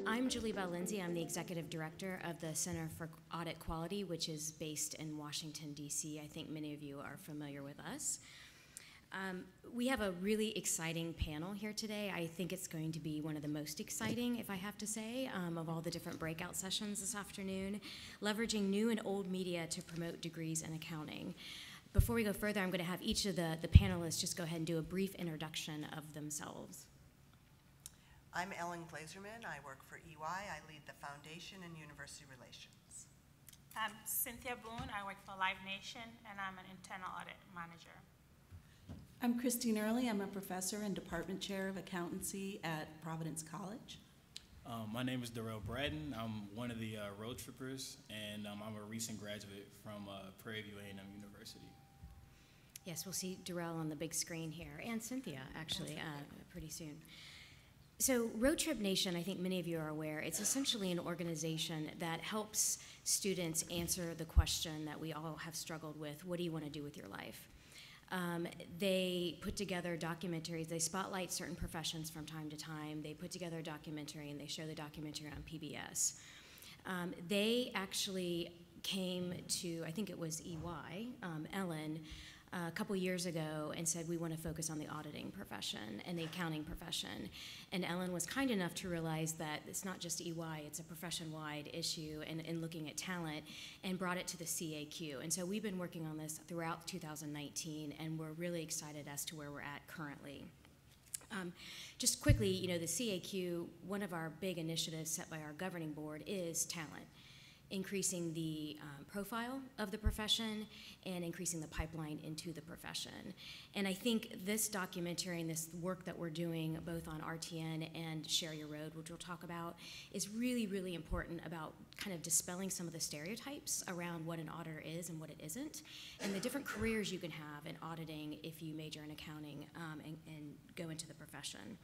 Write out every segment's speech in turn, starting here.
I'm Julie Lindsay. I'm the Executive Director of the Center for Audit Quality, which is based in Washington, D.C. I think many of you are familiar with us. We have a really exciting panel here today. I think it's going to be one of the most exciting, if I have to say, of all the different breakout sessions this afternoon, leveraging new and old media to promote degrees in accounting. Before we go further, I'm going to have each of the panelists just go ahead and do a brief introduction of themselves. I'm Ellen Glazerman. I work for EY. I lead the Foundation and University Relations. I'm Cynthia Boone. I work for Live Nation, and I'm an internal audit manager. I'm Christine Early. I'm a professor and department chair of accountancy at Providence College. My name is Darrell Bratton. I'm one of the road trippers, and I'm a recent graduate from Prairie View A&M University. Yes, we'll see Darrell on the big screen here, and Cynthia, actually, pretty soon. So Roadtrip Nation, I think many of you are aware, it's essentially an organization that helps students answer the question that we all have struggled with: what do you want to do with your life? They put together documentaries. They spotlight certain professions from time to time. They put together a documentary, and they show the documentary on PBS. They actually came to, I think it was EY, Ellen, a couple years ago and said, we want to focus on the auditing profession and the accounting profession. And Ellen was kind enough to realize that it's not just EY, it's a profession-wide issue in looking at talent, and brought it to the CAQ. And so we've been working on this throughout 2019, and we're really excited as to where we're at currently. Just quickly, you know, the CAQ, one of our big initiatives set by our governing board is talent, increasing the profile of the profession and increasing the pipeline into the profession. And I think this documentary and this work that we're doing both on RTN and Share Your Road, which we'll talk about, is really, really important about kind of dispelling some of the stereotypes around what an auditor is and what it isn't, and the different careers you can have in auditing if you major in accounting and go into the profession.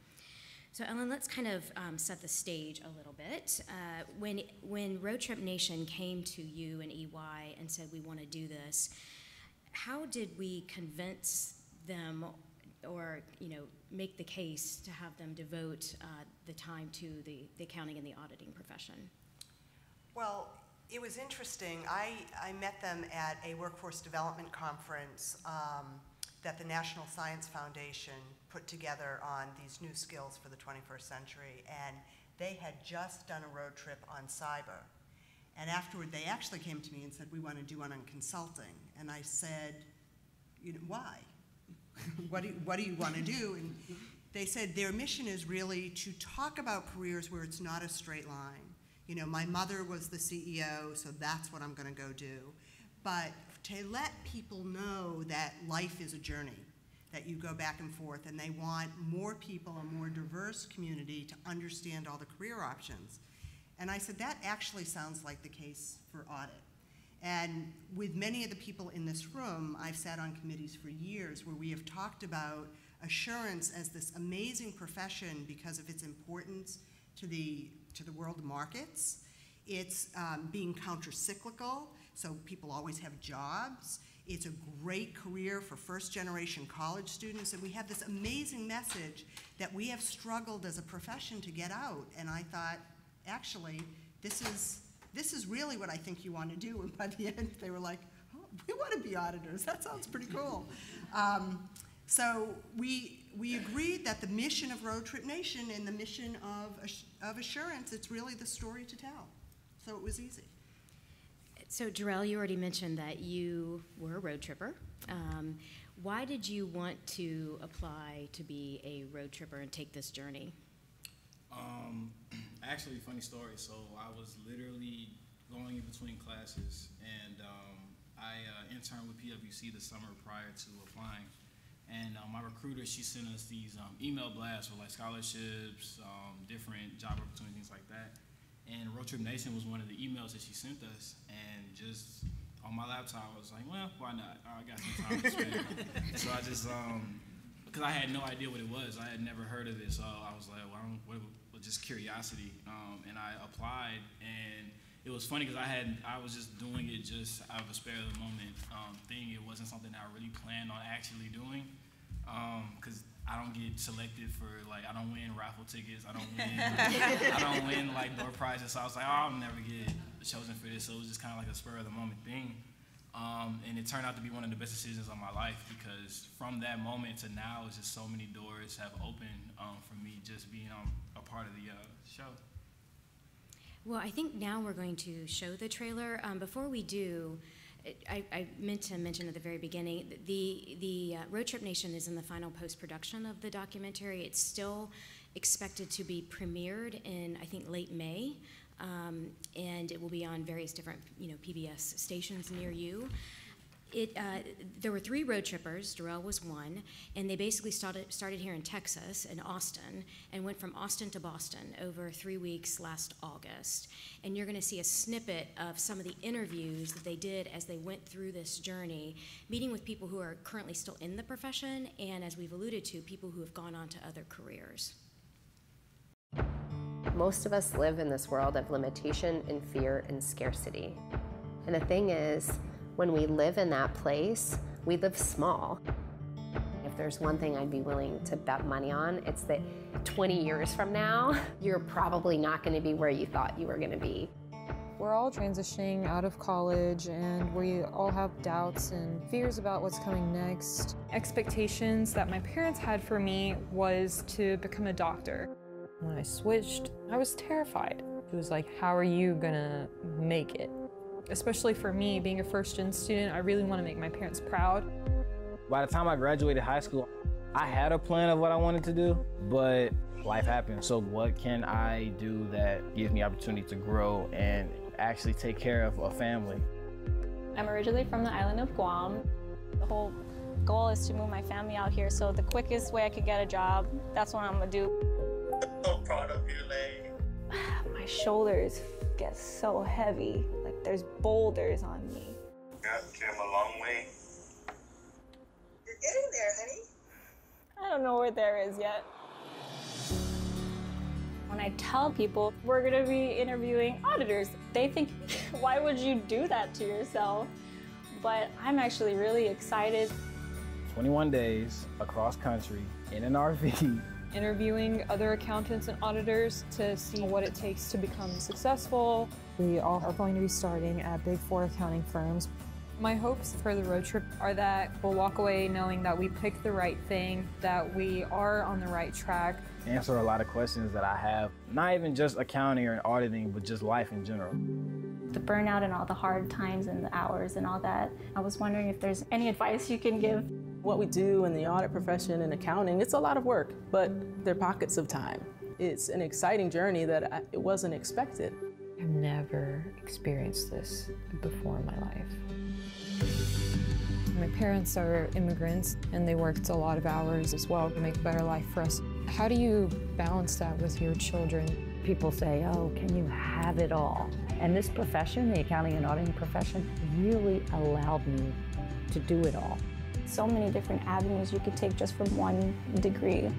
So Ellen, let's kind of set the stage a little bit. When Roadtrip Nation came to you and EY and said we want to do this, how did we convince them or make the case to have them devote the time to the accounting and the auditing profession? Well, it was interesting. I met them at a workforce development conference that the National Science Foundation put together on these new skills for the 21st century, and they had just done a road trip on cyber. And afterward, they actually came to me and said, we want to do one on consulting. And I said, why? What do you want to do? And they said their mission is really to talk about careers where it's not a straight line. My mother was the CEO, so that's what I'm going to go do. But to let people know that life is a journey, that you go back and forth, and they want more people, a more diverse community to understand all the career options. And I said, that actually sounds like the case for audit. And with many of the people in this room, I've sat on committees for years where we have talked about assurance as this amazing profession because of its importance to the world markets. It's being counter-cyclical, so people always have jobs. It's a great career for first-generation college students, and we have this amazing message that we have struggled as a profession to get out. And I thought, actually, this is really what I think you want to do. And by the end, they were like, oh, we want to be auditors. That sounds pretty cool. So we agreed that the mission of Roadtrip Nation and the mission of assurance, it's really the story to tell. So it was easy. So Darrell, you already mentioned that you were a road tripper. Why did you want to apply to be a road tripper and take this journey? Actually, funny story. So I was literally going in between classes, and I interned with PwC the summer prior to applying. And my recruiter, she sent us these email blasts with like scholarships, different job opportunities, things like that. And Roadtrip Nation was one of the emails that she sent us, and just on my laptop, I was like, well, why not? I got some time to spare. So I just, because I had no idea what it was. I had never heard of it, so I was like, well, just curiosity. And I applied, and it was funny because I was just doing it just out of a spare of the moment thing. It wasn't something I really planned on actually doing, because I don't get selected for, like, I don't win raffle tickets. I don't win like door prizes. So I was like, oh, I'll never get chosen for this. So it was just kind of like a spur of the moment thing. And it turned out to be one of the best decisions of my life, because from that moment to now, it's just so many doors have opened for me just being a part of the show. Well, I think now we're going to show the trailer. Before we do, I meant to mention at the very beginning, the Roadtrip Nation is in the final post-production of the documentary. It's still expected to be premiered in, I think, late May, and it will be on various different, PBS stations near you. There were 3 road trippers. Darrell was one, and they basically started here in Texas, in Austin, and went from Austin to Boston over 3 weeks last August. And you're going to see a snippet of some of the interviews that they did as they went through this journey, meeting with people who are currently still in the profession, and as we've alluded to, people who have gone on to other careers. Most of us live in this world of limitation and fear and scarcity. And the thing is, when we live in that place, we live small. If there's one thing I'd be willing to bet money on, it's that 20 years from now, you're probably not going to be where you thought you were going to be. We're all transitioning out of college, and we all have doubts and fears about what's coming next. Expectations that my parents had for me was to become a doctor. When I switched, I was terrified. It was like, how are you gonna make it? Especially for me, being a first-gen student, I really want to make my parents proud. By the time I graduated high school, I had a plan of what I wanted to do, but life happened. So what can I do that gives me opportunity to grow and actually take care of a family? I'm originally from the island of Guam. The whole goal is to move my family out here, so the quickest way I could get a job, that's what I'm gonna do. So proud of you, Lay. My shoulders get so heavy, like there's boulders on me. Came a long way. You're getting there, honey. I don't know where there is yet. When I tell people we're gonna be interviewing auditors, they think, why would you do that to yourself? But I'm actually really excited. 21 days across country in an RV. Interviewing other accountants and auditors to see what it takes to become successful. We all are going to be starting at Big 4 accounting firms. My hopes for the road trip are that we'll walk away knowing that we picked the right thing, that we are on the right track. Answer a lot of questions that I have, not even just accounting or auditing, but just life in general. The burnout and all the hard times and the hours and all that, I was wondering if there's any advice you can give. What we do in the audit profession and accounting, it's a lot of work, but there are pockets of time. It's an exciting journey that it wasn't expected. I've never experienced this before in my life. My parents are immigrants, and they worked a lot of hours as well to make a better life for us. How do you balance that with your children? People say, oh, can you have it all? And this profession, the accounting and auditing profession, really allowed me to do it all. So many different avenues you could take just from one degree.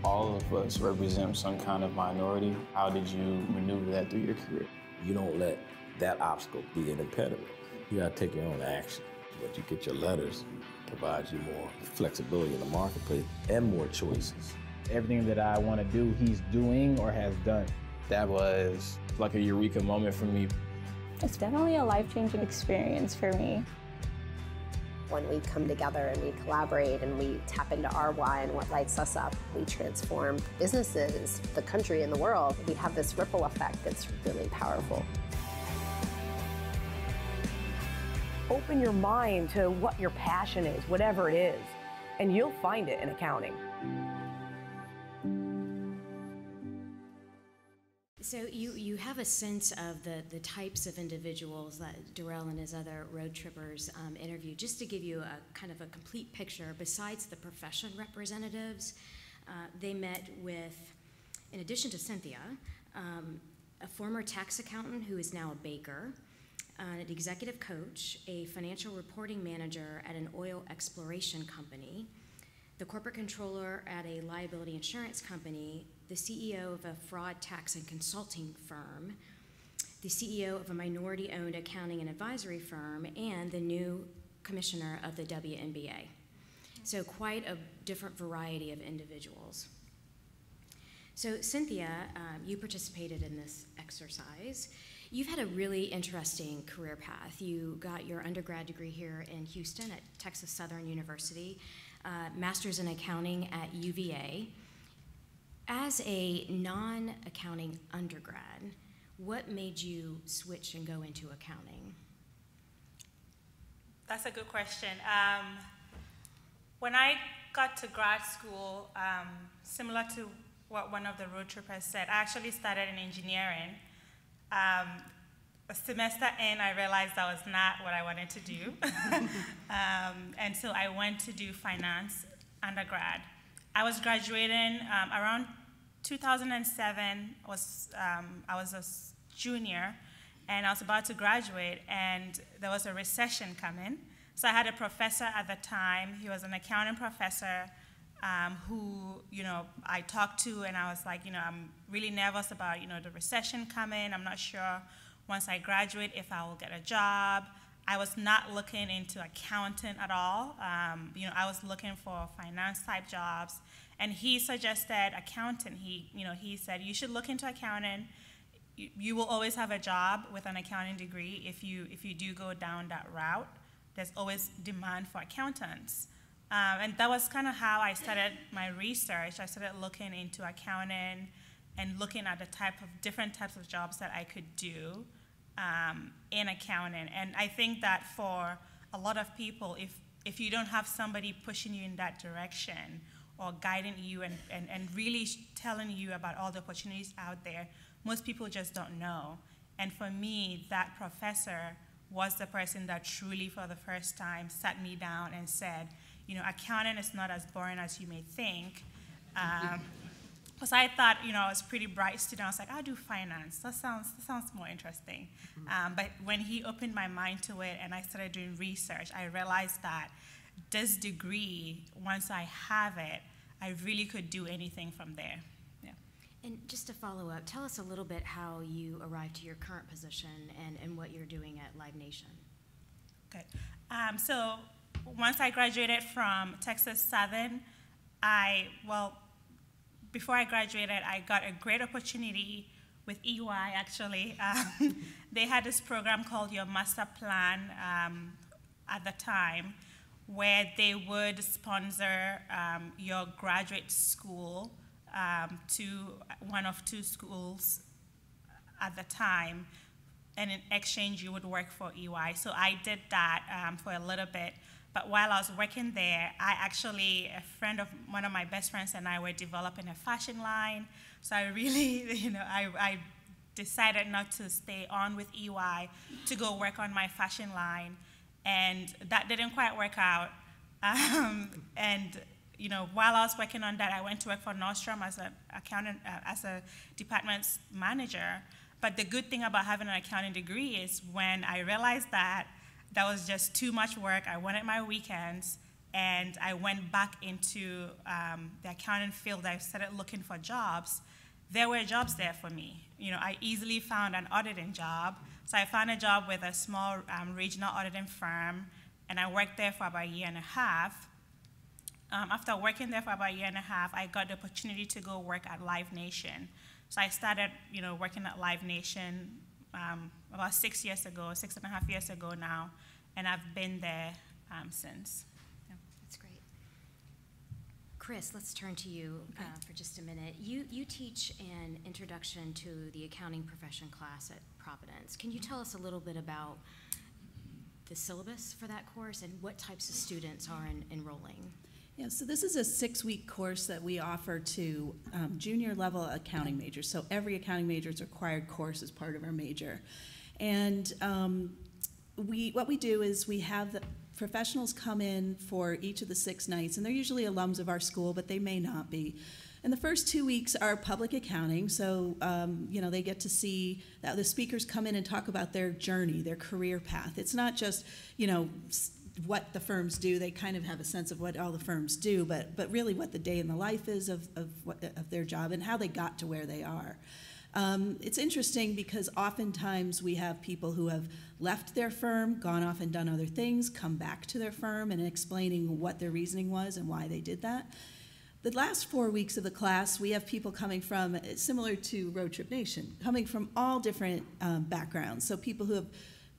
All of us represent some kind of minority. How did you maneuver that through your career? You don't let that obstacle be an impediment. You gotta take your own action. But you get your letters, provides you more flexibility in the marketplace and more choices. Everything that I want to do, he's doing or has done. That was like a eureka moment for me. It's definitely a life-changing experience for me. When we come together and we collaborate and we tap into our why and what lights us up, we transform businesses, the country, and the world. We have this ripple effect that's really powerful. Open your mind to what your passion is, whatever it is, and you'll find it in accounting. So you have a sense of the types of individuals that Darrell and his other road trippers interviewed. Just to give you a kind of a complete picture, besides the profession representatives, they met with, in addition to Cynthia, a former tax accountant who is now a baker, an executive coach, a financial reporting manager at an oil exploration company, the corporate controller at a liability insurance company, the CEO of a fraud, tax, and consulting firm, the CEO of a minority-owned accounting and advisory firm, and the new commissioner of the WNBA. So quite a different variety of individuals. So Cynthia, you participated in this exercise. You've had a really interesting career path. You got your undergrad degree here in Houston at Texas Southern University, master's in accounting at UVA. As a non-accounting undergrad, what made you switch and go into accounting? That's a good question. When I got to grad school, similar to what one of the road trippers said, I actually started in engineering. A semester in, I realized that was not what I wanted to do. And so I went to do finance undergrad. I was graduating around 2007. I was a junior, and I was about to graduate, and there was a recession coming. So I had a professor at the time. He was an accounting professor who, I talked to, and I was like, I'm really nervous about, the recession coming. I'm not sure once I graduate if I will get a job. I was not looking into accounting at all. I was looking for finance type jobs, and he suggested accounting. He said you should look into accounting. You will always have a job with an accounting degree if you do go down that route. There's always demand for accountants. And that was kind of how I started my research. I started looking into accounting and looking at the different types of jobs that I could do in accounting. And I think that for a lot of people, if you don't have somebody pushing you in that direction or guiding you and really telling you about all the opportunities out there, most people just don't know. And for me, that professor was the person that truly, for the first time, sat me down and said, accounting is not as boring as you may think. Because I thought, I was a pretty bright student. I was like, I'll do finance. That sounds more interesting. But when he opened my mind to it and I started doing research, I realized that this degree, once I have it, I really could do anything from there. Yeah. And just to follow up, tell us a little bit how you arrived to your current position and what you're doing at Live Nation. Okay. So once I graduated from Texas Southern, before I graduated, I got a great opportunity with EY, actually. They had this program called Your Master Plan at the time, where they would sponsor your graduate school to one of two schools at the time, and in exchange you would work for EY. So I did that for a little bit. But while I was working there, a friend of one of my best friends and I were developing a fashion line. So I really, I decided not to stay on with EY to go work on my fashion line. And that didn't quite work out. While I was working on that, I went to work for Nordstrom as a department manager. But the good thing about having an accounting degree is when I realized that was just too much work, I wanted my weekends, and I went back into the accounting field. I started looking for jobs. There were jobs there for me. I easily found an auditing job. So I found a job with a small regional auditing firm, and I worked there for about a year and a half. After working there for about a year and a half, I got the opportunity to go work at Live Nation. So I started, working at Live Nation about 6.5 years ago now, and I've been there since. Yeah. That's great. Chris, let's turn to you for just a minute. You teach an introduction to the accounting profession class at Providence. Can you tell us a little bit about the syllabus for that course and what types of students are enrolling? Yeah, so this is a 6-week course that we offer to junior level accounting majors. So every accounting major is a required course as part of our major. And what we do is we have the professionals come in for each of the 6 nights, and they're usually alums of our school, but they may not be. And the first 2 weeks are public accounting, so they get to see that the speakers come in and talk about their journey, their career path. It's not just, what the firms do. They kind of have a sense of what all the firms do, but really what the day in the life is of their job and how they got to where they are. It's interesting because oftentimes we have people who have left their firm, gone off and done other things, come back to their firm and explaining what their reasoning was and why they did that. The last 4 weeks of the class, we have people coming from, similar to Roadtrip Nation, coming from all different backgrounds. So people who have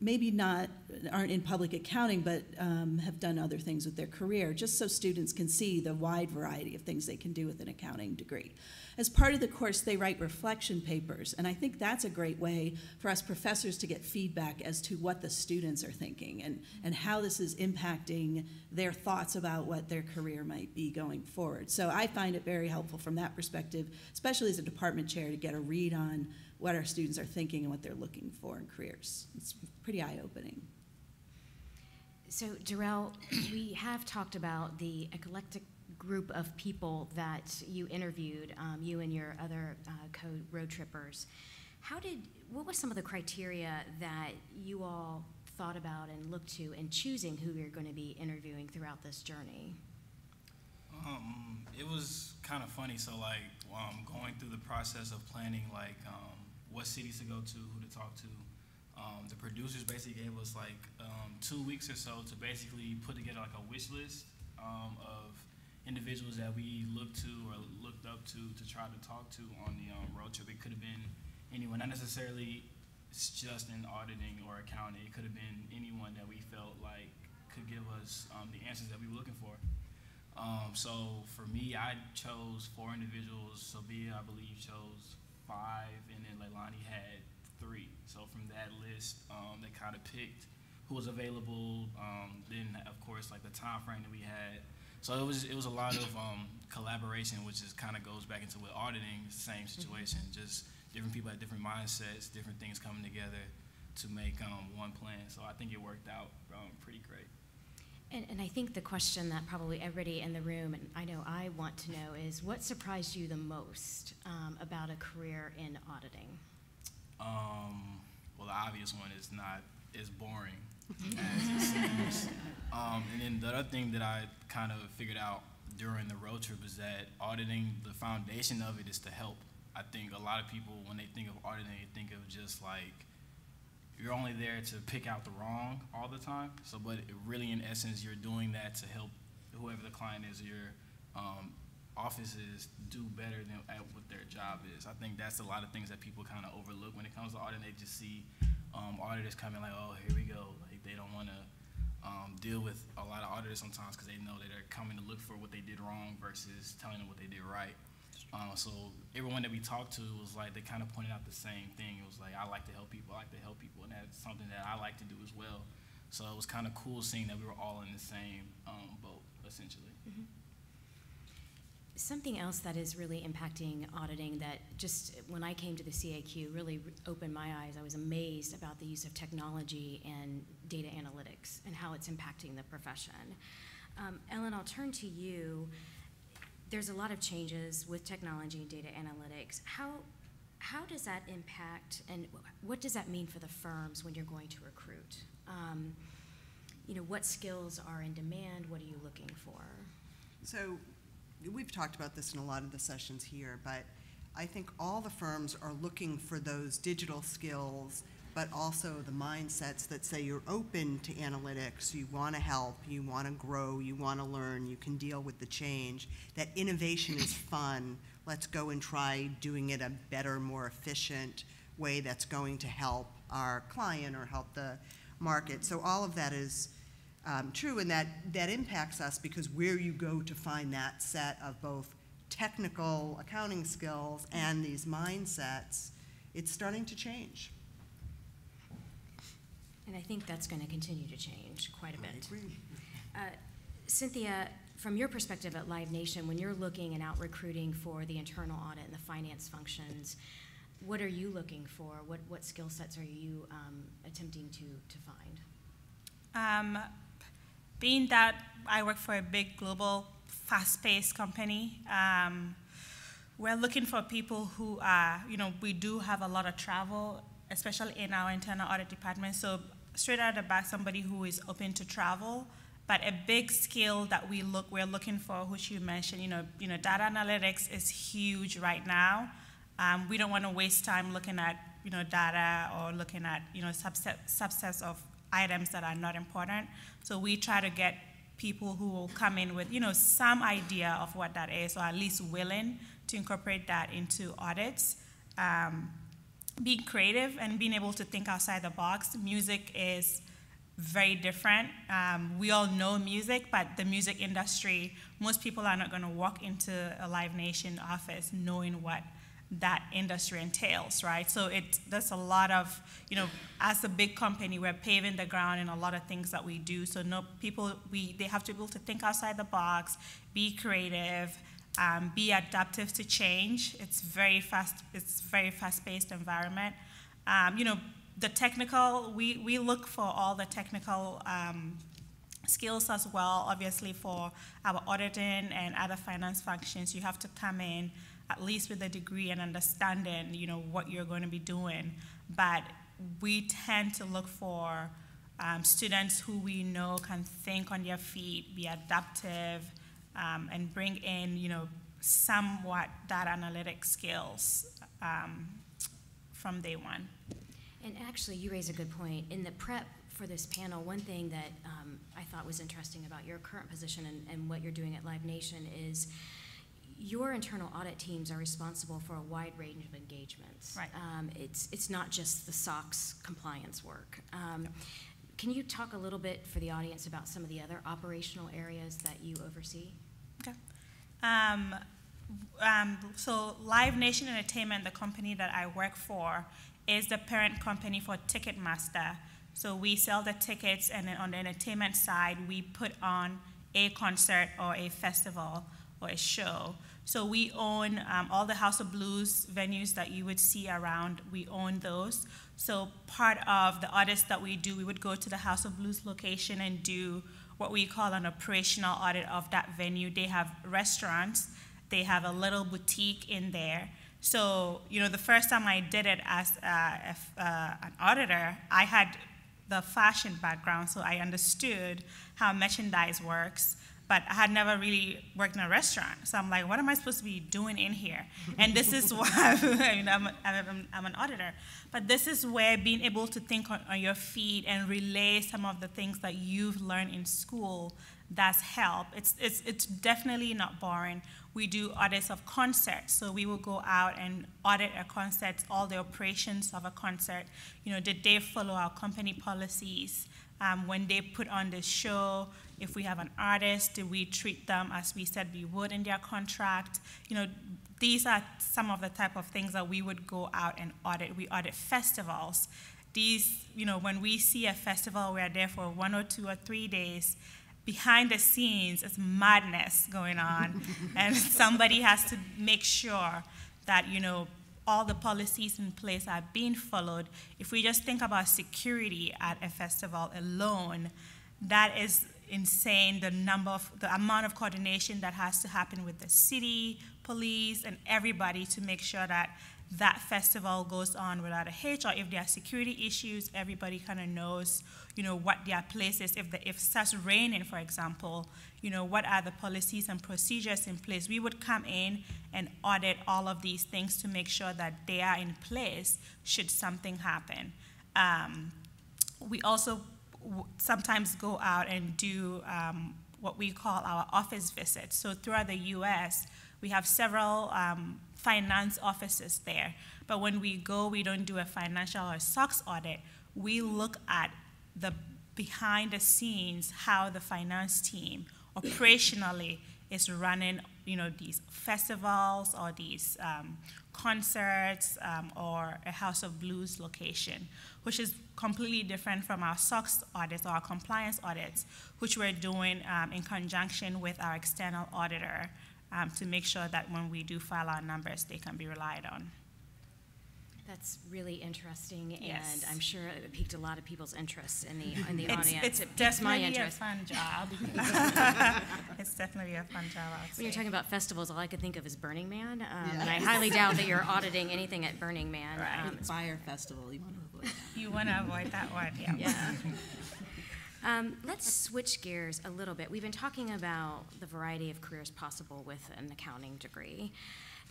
maybe aren't in public accounting, but have done other things with their career, just so students can see the wide variety of things they can do with an accounting degree. As part of the course, they write reflection papers, and I think that's a great way for us professors to get feedback as to what the students are thinking and how this is impacting their thoughts about what their career might be going forward. So I find it very helpful from that perspective, especially as a department chair, to get a read on what our students are thinking and what they're looking for in careers. It's pretty eye-opening. So, Darrell, we have talked about the eclectic group of people that you interviewed, you and your other co-road trippers. What was some of the criteria that you all thought about and looked to in choosing who you're going to be interviewing throughout this journey? It was kind of funny. So, like, going through the process of planning, like, what cities to go to, who to talk to, the producers basically gave us, like, 2 weeks or so to basically put together, like, a wish list of individuals that we looked to or looked up to try to talk to on the road trip. It could have been anyone, not necessarily just in auditing or accounting. It could have been anyone that we felt like could give us the answers that we were looking for. So for me, I chose 4 individuals. Sabia, I believe, chose 5, and then Leilani had 3. So from that list, they kind of picked who was available. Then, of course, like the time frame that we had. So it was a lot of collaboration, which is kind of goes back into with auditing, same situation, just different people had different mindsets, different things coming together to make one plan. So I think it worked out pretty great. And I think the question that probably everybody in the room, and I know I want to know, is what surprised you the most about a career in auditing? Well, the obvious one is it's boring as it seems. And then the other thing that I kind of figured out during the road trip is that auditing, the foundation of it is to help. I think a lot of people, when they think of auditing, they think of just like, you're only there to pick out the wrong all the time. So, but really, in essence, you're doing that to help whoever the client is, or your offices do better at what their job is. I think that's a lot of things that people kind of overlook when it comes to auditing. They just see auditors coming like, oh, here we go. Like, they don't want to deal with a lot of auditors sometimes because they know that they're coming to look for what they did wrong versus telling them what they did right. So everyone that we talked to was like, they kind of pointed out the same thing. It was like, I like to help people, and that's something that I like to do as well. So it was kind of cool seeing that we were all in the same boat, essentially. Mm-hmm. Something else that is really impacting auditing that just when I came to the CAQ really opened my eyes. I was amazed about the use of technology and data analytics and how it's impacting the profession. Ellen, I'll turn to you. There's a lot of changes with technology and data analytics. How does that impact, and what does that mean for the firms when you're going to recruit? What skills are in demand? What are you looking for? So we've talked about this in a lot of the sessions here, but I think all the firms are looking for those digital skills, but also the mindsets that say you're open to analytics, you want to help, you want to grow, you want to learn, you can deal with the change, that innovation is fun, let's go and try doing it a better, more efficient way that's going to help our client or help the market. So all of that is true, and that impacts us because where you go to find that set of both technical accounting skills and these mindsets, it's starting to change. And I think that's going to continue to change quite a bit. I agree. Cynthia, from your perspective at Live Nation, when you're looking and out recruiting for the internal audit and the finance functions, what are you looking for? What skill sets are you attempting to find? Being that I work for a big global fast-paced company, we're looking for people who are, we do have a lot of travel, especially in our internal audit department. So straight out of the bat, somebody who is open to travel. But a big skill that we're looking for, which you mentioned, data analytics is huge right now. We don't want to waste time looking at, data or looking at, subsets of items that are not important. So we try to get people who will come in with, some idea of what that is, or at least willing to incorporate that into audits. Being creative and being able to think outside the box. Music is very different. We all know music, but the music industry, most people are not going to walk into a Live Nation office knowing what that industry entails, right? So there's a lot of, as a big company, we're paving the ground in a lot of things that we do. So they have to be able to think outside the box, be creative, be adaptive to change. It's very fast-paced environment. The technical, we look for all the technical skills as well. Obviously, for our auditing and other finance functions, you have to come in at least with a degree and understanding, what you're going to be doing. But we tend to look for students who we know can think on their feet, be adaptive, and bring in, somewhat data analytic skills from day one. And actually, you raise a good point. In the prep for this panel, one thing that I thought was interesting about your current position and what you're doing at Live Nation is your internal audit teams are responsible for a wide range of engagements. Right. It's not just the SOX compliance work. Can you talk a little bit for the audience about some of the other operational areas that you oversee? Okay. So Live Nation Entertainment, the company that I work for, is the parent company for Ticketmaster. So we sell the tickets, and then on the entertainment side, we put on a concert or a festival or a show. So we own all the House of Blues venues that you would see around. We own those. So part of the audits that we do, we would go to the House of Blues location and do what we call an operational audit of that venue. They have restaurants. They have a little boutique in there. So, the first time I did it as an auditor, I had the fashion background, so I understood how merchandise works, but I had never really worked in a restaurant. So I'm like, what am I supposed to be doing in here? And this is why I'm an auditor. But this is where being able to think on your feet and relay some of the things that you've learned in school does help. It's definitely not boring. We do audits of concerts, so we will go out and audit a concert, all the operations of a concert. Did they follow our company policies? When they put on the show, if we have an artist, do we treat them as we said we would in their contract? These are some of the type of things that we would go out and audit. We audit festivals. These, when we see a festival, we are there for 1 or 2 or 3 days. Behind the scenes, it's madness going on, and somebody has to make sure that, all the policies in place are being followed. If we just think about security at a festival alone, that is insane, the amount of coordination that has to happen with the city, police, and everybody to make sure that that festival goes on without a hitch, or if there are security issues, everybody kind of knows, what their place is. If it starts raining, for example, what are the policies and procedures in place? We would come in and audit all of these things to make sure that they are in place should something happen. We also sometimes go out and do what we call our office visits. So throughout the U.S., we have several finance offices there. But when we go, we don't do a financial or SOX audit. We look at the behind the scenes, how the finance team operationally is running, these festivals or these concerts or a House of Blues location, which is completely different from our SOX audits or our compliance audits, which we're doing in conjunction with our external auditor to make sure that when we do file our numbers, they can be relied on. That's really interesting, Yes. and I'm sure it piqued a lot of people's interest in the audience. It's It piqued definitely my interest. a fun job. It's definitely a fun job, I would say. When you're talking about festivals, all I could think of is Burning Man, and I highly doubt that you're auditing anything at Burning Man. Fire Festival, you want to avoid that. You want to avoid that one, yeah. Let's switch gears a little bit. We've been talking about the variety of careers possible with an accounting degree.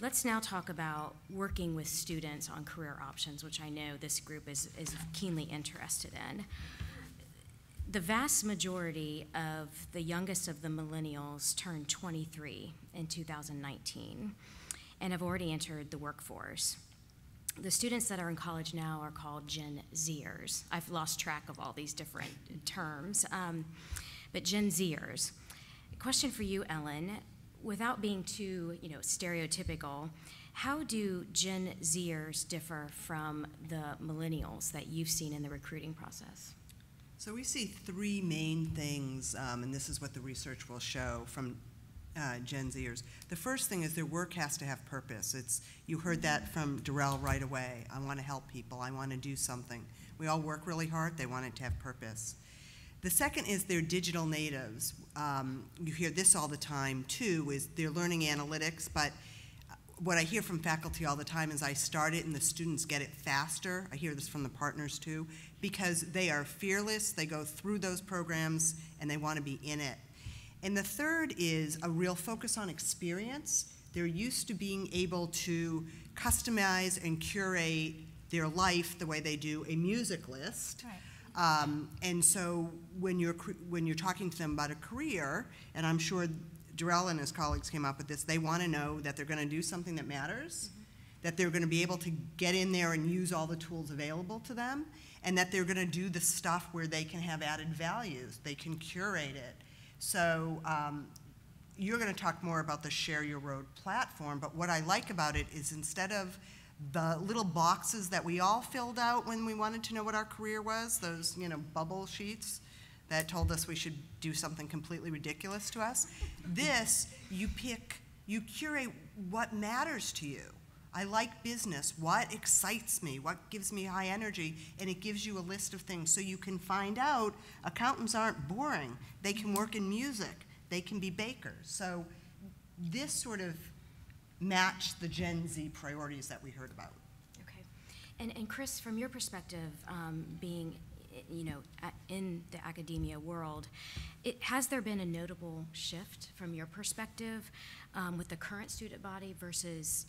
Let's now talk about working with students on career options, which I know this group is keenly interested in. The vast majority of the youngest of the millennials turned 23 in 2019 and have already entered the workforce. The students that are in college now are called Gen Zers. I've lost track of all these different terms, but Gen Zers. Question for you, Ellen. Without being too, stereotypical, how do Gen Zers differ from the millennials that you've seen in the recruiting process? So we see three main things, and this is what the research will show from Gen Zers. The first thing is their work has to have purpose. You heard that from Darrell right away. I want to help people. I want to do something. We all work really hard. They want it to have purpose. The second is they're digital natives. You hear this all the time, too, is they're learning analytics, but what I hear from faculty all the time is I start it and the students get it faster. I hear this from the partners, too, because they are fearless. They go through those programs, and they want to be in it. And the third is a real focus on experience. They're used to being able to customize and curate their life the way they do a music list. Right. And so when you're talking to them about a career, and I'm sure Darrell and his colleagues came up with this, they want to know that they're going to do something that matters, that they're going to be able to get in there and use all the tools available to them, and that they're going to do the stuff where they can have added values, they can curate it. So you're going to talk more about the Share Your Road platform, but what I like about it is instead of the little boxes that we all filled out when we wanted to know what our career was, those bubble sheets that told us we should do something completely ridiculous to us, this, you curate what matters to you. I like business. What excites me? What gives me high energy? And it gives you a list of things so you can find out accountants aren't boring. They can work in music. They can be bakers. So this sort of matched the Gen Z priorities that we heard about. Okay. And Chris, from your perspective, being in the academia world, has there been a notable shift from your perspective with the current student body versus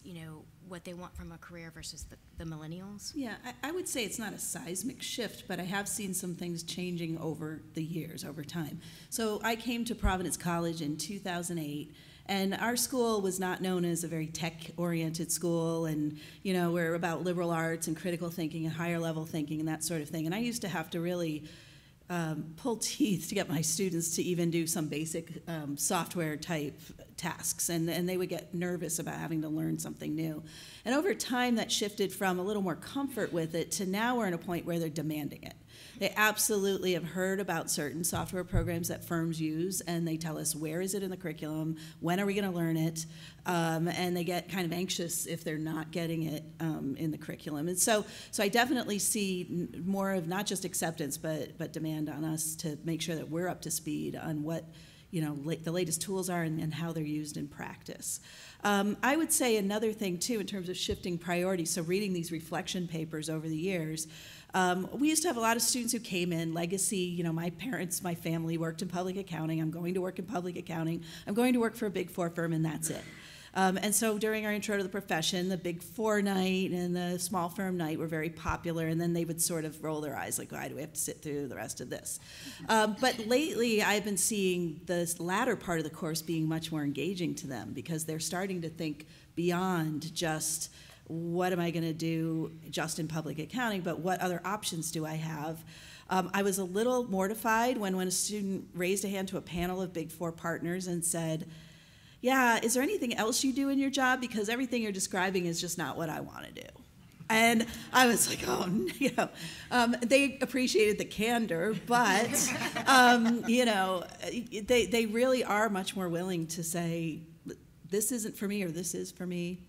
what they want from a career versus the millennials? Yeah, I would say it's not a seismic shift, but I have seen some things changing over the years, over time. So I came to Providence College in 2008. And our school was not known as a very tech-oriented school, and we're about liberal arts and critical thinking and higher level thinking and that sort of thing. And I used to have to really pull teeth to get my students to even do some basic software type tasks, and they would get nervous about having to learn something new. And over time that shifted from a little more comfort with it to now we're in a point where they're demanding it. They absolutely have heard about certain software programs that firms use, and they tell us, where is it in the curriculum? When are we going to learn it? And they get kind of anxious if they're not getting it in the curriculum. And so I definitely see more of not just acceptance, but demand on us to make sure that we're up to speed on what the latest tools are and how they're used in practice. I would say another thing, too, in terms of shifting priorities, so reading these reflection papers over the years, we used to have a lot of students who came in, legacy, my parents, my family worked in public accounting, I'm going to work in public accounting, I'm going to work for a Big Four firm, and that's it. And so during our intro to the profession, the Big Four night and the small firm night were very popular, and then they would sort of roll their eyes like, why do we have to sit through the rest of this? But lately, I've been seeing the latter part of the course being much more engaging to them because they're starting to think beyond just what am I going to do just in public accounting, but what other options do I have? I was a little mortified when a student raised a hand to a panel of Big Four partners and said, yeah, is there anything else you do in your job? Because everything you're describing is just not what I want to do. And I was like, they appreciated the candor, but, they really are much more willing to say, this isn't for me or this is for me.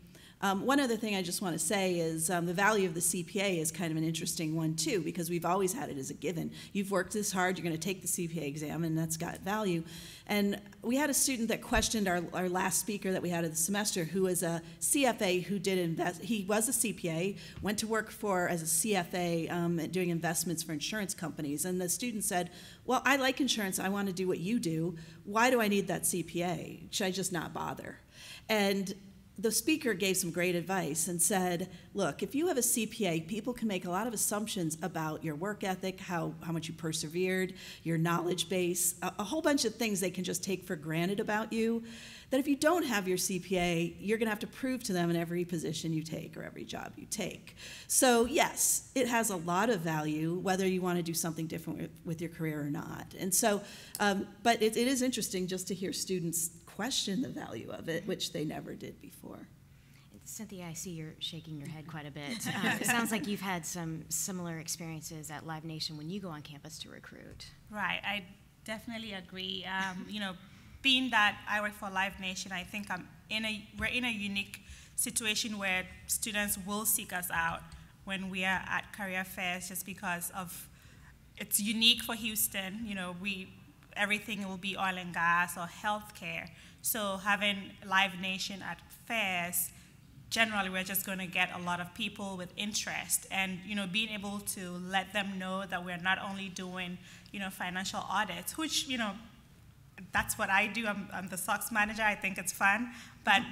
One other thing I just want to say is the value of the CPA is kind of an interesting one too, because we've always had it as a given. You've worked this hard, you're going to take the CPA exam, and that's got value. And we had a student that questioned our last speaker that we had of the semester, who was a CFA who did invest. He was a CPA, went to work as a CFA doing investments for insurance companies. And the student said, well, I like insurance, I want to do what you do. Why do I need that CPA? Should I just not bother? And the speaker gave some great advice and said, look, if you have a CPA, people can make a lot of assumptions about your work ethic, how much you persevered, your knowledge base, a whole bunch of things they can just take for granted about you, that if you don't have your CPA, you're going to have to prove to them in every position you take or every job you take. So yes, it has a lot of value, whether you want to do something different with your career or not. And so, but it is interesting just to hear students question the value of it, which they never did before. Cynthia, I see you're shaking your head quite a bit. It sounds like you've had some similar experiences at Live Nation when you go on campus to recruit. Right, I definitely agree. You know, being that I work for Live Nation, I think we're in a unique situation where students will seek us out when we are at career fairs, just because of it's unique for Houston. You know, everything will be oil and gas or healthcare. So having Live Nation at fairs, generally we're just going to get a lot of people with interest, and you know, being able to let them know that we're not only doing, you know, financial audits, which, you know, that's what I do. I'm the SOX manager. I think it's fun, but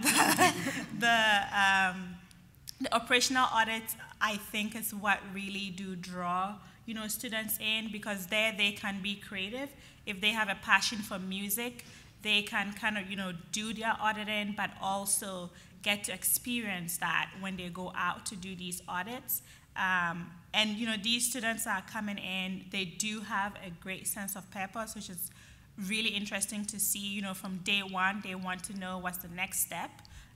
the operational audits, I think, is what really do draw, you know, students in, because there they can be creative. If they have a passion for music, they can kind of, you know, do their auditing, but also get to experience that when they go out to do these audits. And, you know, these students are coming in, they do have a great sense of purpose, which is really interesting to see. You know, from day one, they want to know what's the next step.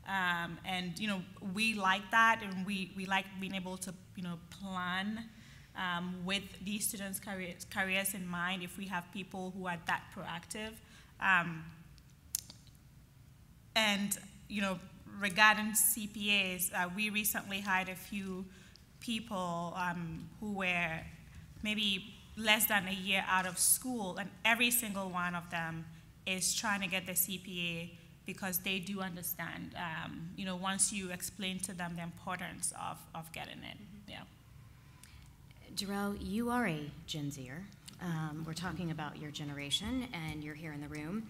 And, you know, we like that, and we like being able to, you know, plan with these students' careers in mind, if we have people who are that proactive. And, you know, regarding CPAs, we recently hired a few people who were maybe less than a year out of school, and every single one of them is trying to get the CPA because they do understand, you know, once you explain to them the importance of getting it. Yeah. Jarrell, you are a Gen Zer. We're talking about your generation, and you're here in the room.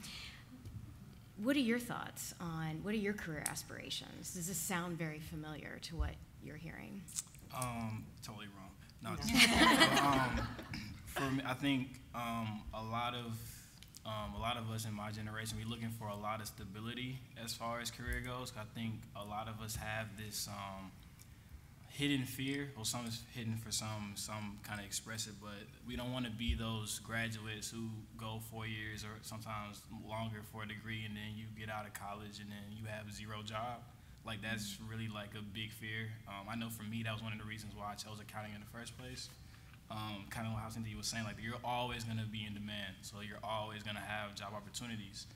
What are your thoughts on, what are your career aspirations? Does this sound very familiar to what you're hearing? Totally wrong. No, for me, I think a lot of us in my generation, we're looking for a lot of stability as far as career goes. I think a lot of us have this hidden fear, or some is hidden for some kind of express it, but we don't want to be those graduates who go 4 years or sometimes longer for a degree, and then you get out of college and then you have zero job. Like, that's really like a big fear. I know for me, that was one of the reasons why I chose accounting in the first place. Kind of how Cynthia was saying, like, you're always going to be in demand, so you're always going to have job opportunities.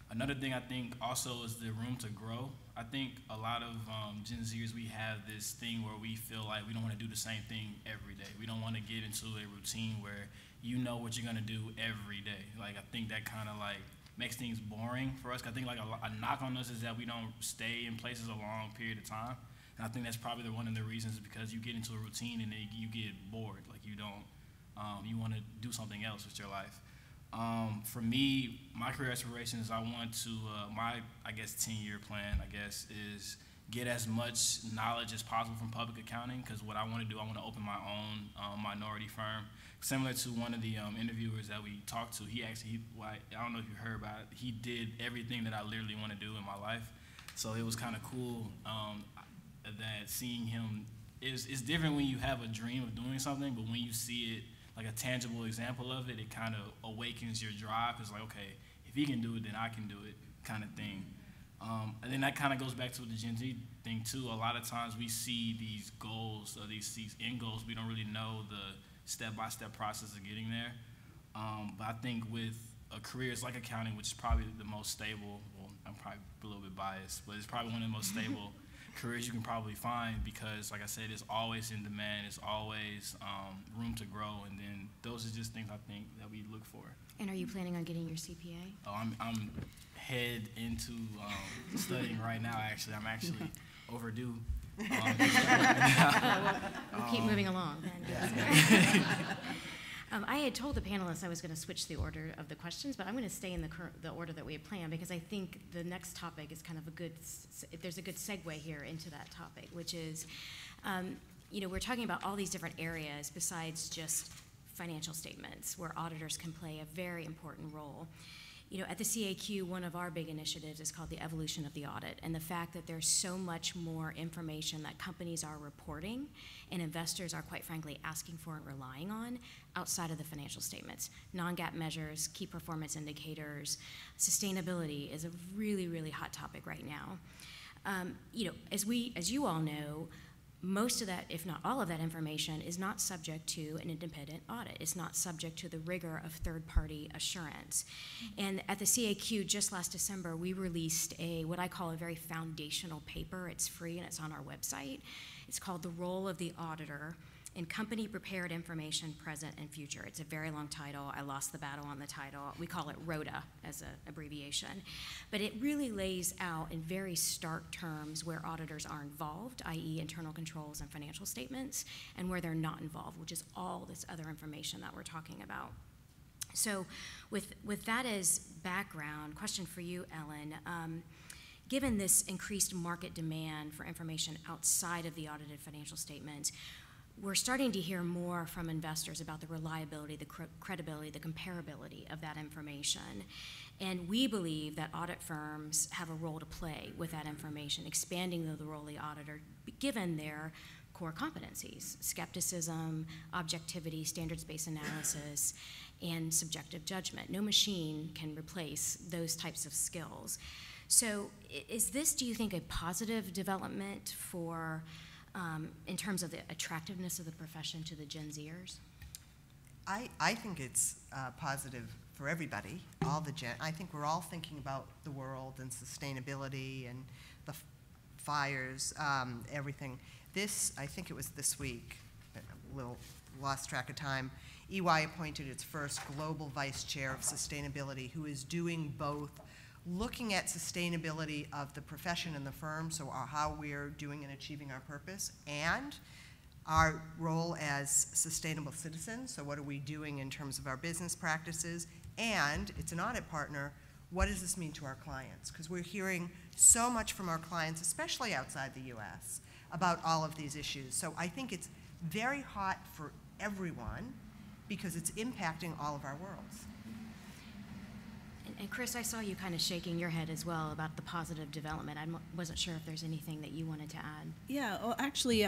Another thing I think also is the room to grow. I think a lot of Gen Zers, we have this thing where we feel like we don't want to do the same thing every day. We don't want to get into a routine where you know what you're going to do every day. Like, I think that kind of like makes things boring for us. I think like a knock on us is that we don't stay in places a long period of time. And I think that's probably one of the reasons, because you get into a routine and then you get bored. Like, you don't, you want to do something else with your life. For me, my career aspirations, I want to, I guess, 10-year plan, I guess, is get as much knowledge as possible from public accounting, because what I want to do, I want to open my own minority firm. Similar to one of the interviewers that we talked to, I don't know if you heard about it, he did everything that I literally want to do in my life. So it was kind of cool that seeing him, it's different when you have a dream of doing something, but when you see it, like a tangible example of it, it kind of awakens your drive. It's like, okay, if he can do it, then I can do it, kind of thing. And then that kind of goes back to the Gen Z thing too. A lot of times we see these goals, or these end goals, we don't really know the step-by-step process of getting there. But I think with careers like accounting, which is probably the most stable. Well, I'm probably a little bit biased, but it's probably one of the most stable careers you can probably find, because, like I said, it's always in demand. It's always room to grow, and then those are just things I think that we look for. And are you planning on getting your CPA? Oh, I'm head into studying right now. Actually, I'm actually overdue. We'll keep moving along then. I had told the panelists I was going to switch the order of the questions, but I'm going to stay in the order that we had planned, because I think the next topic is kind of there's a good segue here into that topic, which is, we're talking about all these different areas besides just financial statements, where auditors can play a very important role. At the CAQ, one of our big initiatives is called the evolution of the audit, and the fact that there's so much more information that companies are reporting and investors are, quite frankly, asking for and relying on outside of the financial statements. Non-GAAP measures, key performance indicators, sustainability is a really, really hot topic right now. As you all know, most of that, if not all of that information, is not subject to an independent audit. It's not subject to the rigor of third-party assurance. And at the CAQ just last December, we released what I call a very foundational paper. It's free and it's on our website. It's called The Role of the Auditor in Company Prepared Information, Present and Future. It's a very long title. I lost the battle on the title. We call it RODA as an abbreviation. But it really lays out in very stark terms where auditors are involved, i.e. internal controls and financial statements, and where they're not involved, which is all this other information that we're talking about. So with that as background, question for you, Ellen. Given this increased market demand for information outside of the audited financial statements, we're starting to hear more from investors about the reliability, the credibility, the comparability of that information. And we believe that audit firms have a role to play with that information, expanding the role of the auditor given their core competencies: skepticism, objectivity, standards-based analysis, and subjective judgment. No machine can replace those types of skills. So is this, do you think, a positive development for in terms of the attractiveness of the profession to the Gen Zers? I think it's positive for everybody, I think we're all thinking about the world and sustainability and the fires, everything. I think it was this week, a little lost track of time, EY appointed its first global vice chair of sustainability, who is doing both looking at sustainability of the profession and the firm, so how we're doing and achieving our purpose, and our role as sustainable citizens, so what are we doing in terms of our business practices, and it's an audit partner, what does this mean to our clients? Because we're hearing so much from our clients, especially outside the US, about all of these issues. So I think it's very hot for everyone because it's impacting all of our worlds. And Chris, I saw you kind of shaking your head as well about the positive development. I wasn't sure if there's anything that you wanted to add. Yeah, well, actually,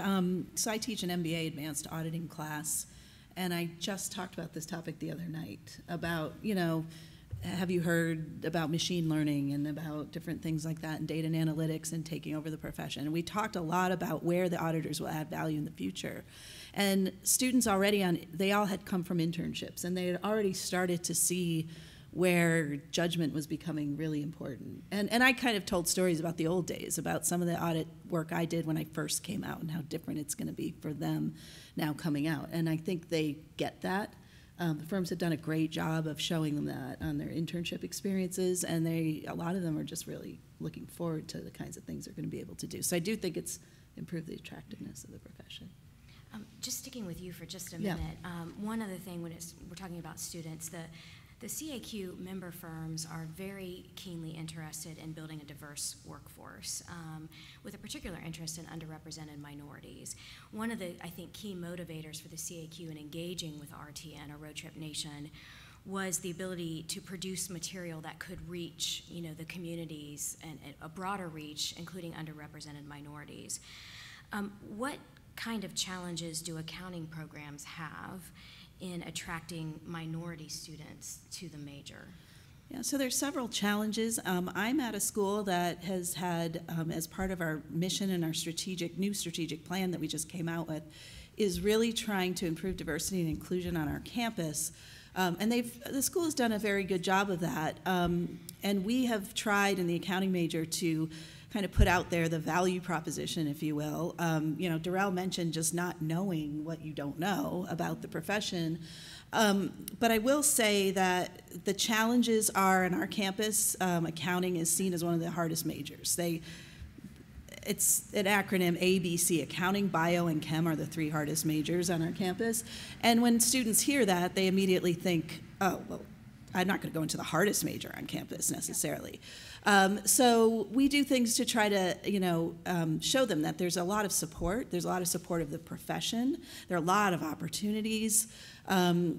so I teach an MBA advanced auditing class, and I just talked about this topic the other night about, have you heard about machine learning and about different things like that and data and analytics and taking over the profession? And we talked a lot about where the auditors will add value in the future. And students they all had come from internships, and they had already started to see where judgment was becoming really important. And I kind of told stories about the old days, about some of the audit work I did when I first came out and how different it's going to be for them now coming out. And I think they get that. The firms have done a great job of showing them that on their internship experiences, and a lot of them are just really looking forward to the kinds of things they're going to be able to do. So I do think it's improved the attractiveness of the profession. Just sticking with you for just a minute, one other thing when we're talking about students, the CAQ member firms are very keenly interested in building a diverse workforce with a particular interest in underrepresented minorities. One of the, I think, key motivators for the CAQ in engaging with RTN, or Roadtrip Nation, was the ability to produce material that could reach, the communities and a broader reach, including underrepresented minorities. What kind of challenges do accounting programs have in attracting minority students to the major? Yeah, so there's several challenges. I'm at a school that has had, as part of our mission and our new strategic plan that we just came out with, is really trying to improve diversity and inclusion on our campus And the school has done a very good job of that. And we have tried in the accounting major to kind of put out there the value proposition, if you will. Darrell mentioned just not knowing what you don't know about the profession. But I will say that the challenges are on our campus, accounting is seen as one of the hardest majors. It's an acronym ABC, accounting, bio, and chem are the 3 hardest majors on our campus. And when students hear that, they immediately think, oh, well, I'm not going to go into the hardest major on campus necessarily. So we do things to try to, show them that there's a lot of support. There's a lot of support of the profession. There are a lot of opportunities.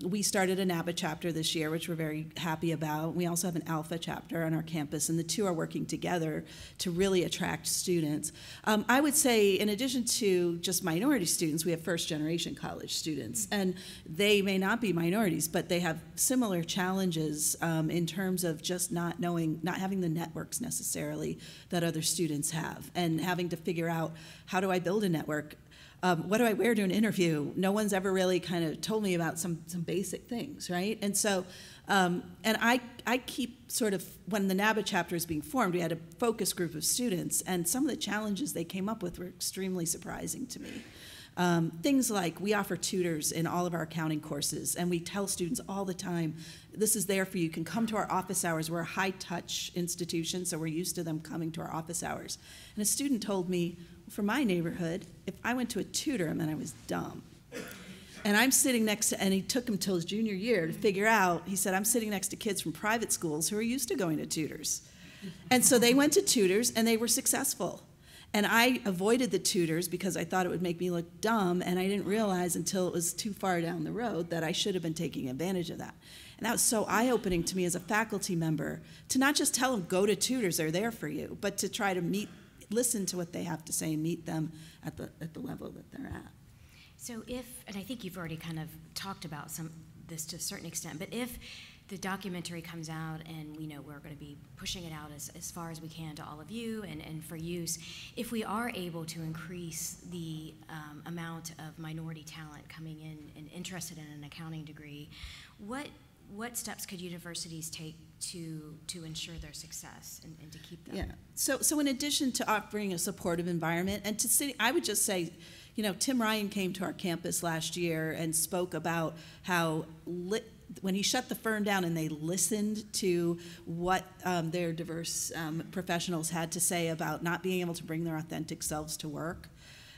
We started a NABA chapter this year, which we're very happy about. We also have an Alpha chapter on our campus, and the two are working together to really attract students. I would say, in addition to just minority students, we have first-generation college students, and they may not be minorities, but they have similar challenges in terms of just not having the networks necessarily that other students have, and having to figure out, how do I build a network? What do I wear to an interview? No one's ever really kind of told me about some basic things, right? And so, and I keep sort of, when the NABA chapter is being formed, we had a focus group of students, and some of the challenges they came up with were extremely surprising to me. Things like, we offer tutors in all of our accounting courses, and we tell students all the time, this is there for you. You can come to our office hours. We're a high-touch institution, so we're used to them coming to our office hours. And a student told me, for my neighborhood, if I went to a tutor, I meant I was dumb. And I'm sitting next to, and he took him till his junior year to figure out, he said, I'm sitting next to kids from private schools who are used to going to tutors. And so they went to tutors, and they were successful. And I avoided the tutors because I thought it would make me look dumb, and I didn't realize until it was too far down the road that I should have been taking advantage of that. And that was so eye-opening to me as a faculty member, to not just tell them, go to tutors, they're there for you, but to try to listen to what they have to say and meet them at the level that they're at. So and I think you've already kind of talked about this to a certain extent, but if the documentary comes out, and we know we're going to be pushing it out as far as we can to all of you and for use, if we are able to increase the amount of minority talent coming in and interested in an accounting degree, what steps could universities take to ensure their success and to keep them? Yeah. So in addition to offering a supportive environment, and I would just say, Tim Ryan came to our campus last year and spoke about how when he shut the firm down and they listened to what their diverse professionals had to say about not being able to bring their authentic selves to work,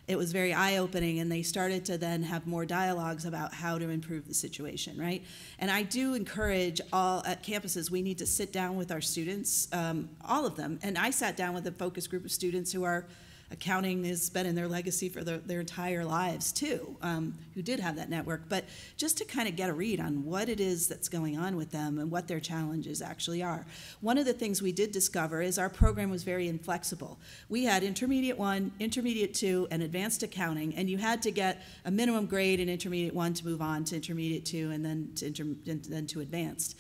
it was very eye-opening, and they started to then have more dialogues about how to improve the situation, right? And I do encourage all at campuses, we need to sit down with our students, all of them, and I sat down with a focus group of students who are accounting has been in their legacy for their entire lives too, who did have that network, but just to kind of get a read on what it is that's going on with them and what their challenges actually are. One of the things we did discover is our program was very inflexible. We had Intermediate 1, Intermediate 2, and Advanced Accounting, and you had to get a minimum grade in Intermediate 1 to move on to Intermediate 2 and then to Advanced.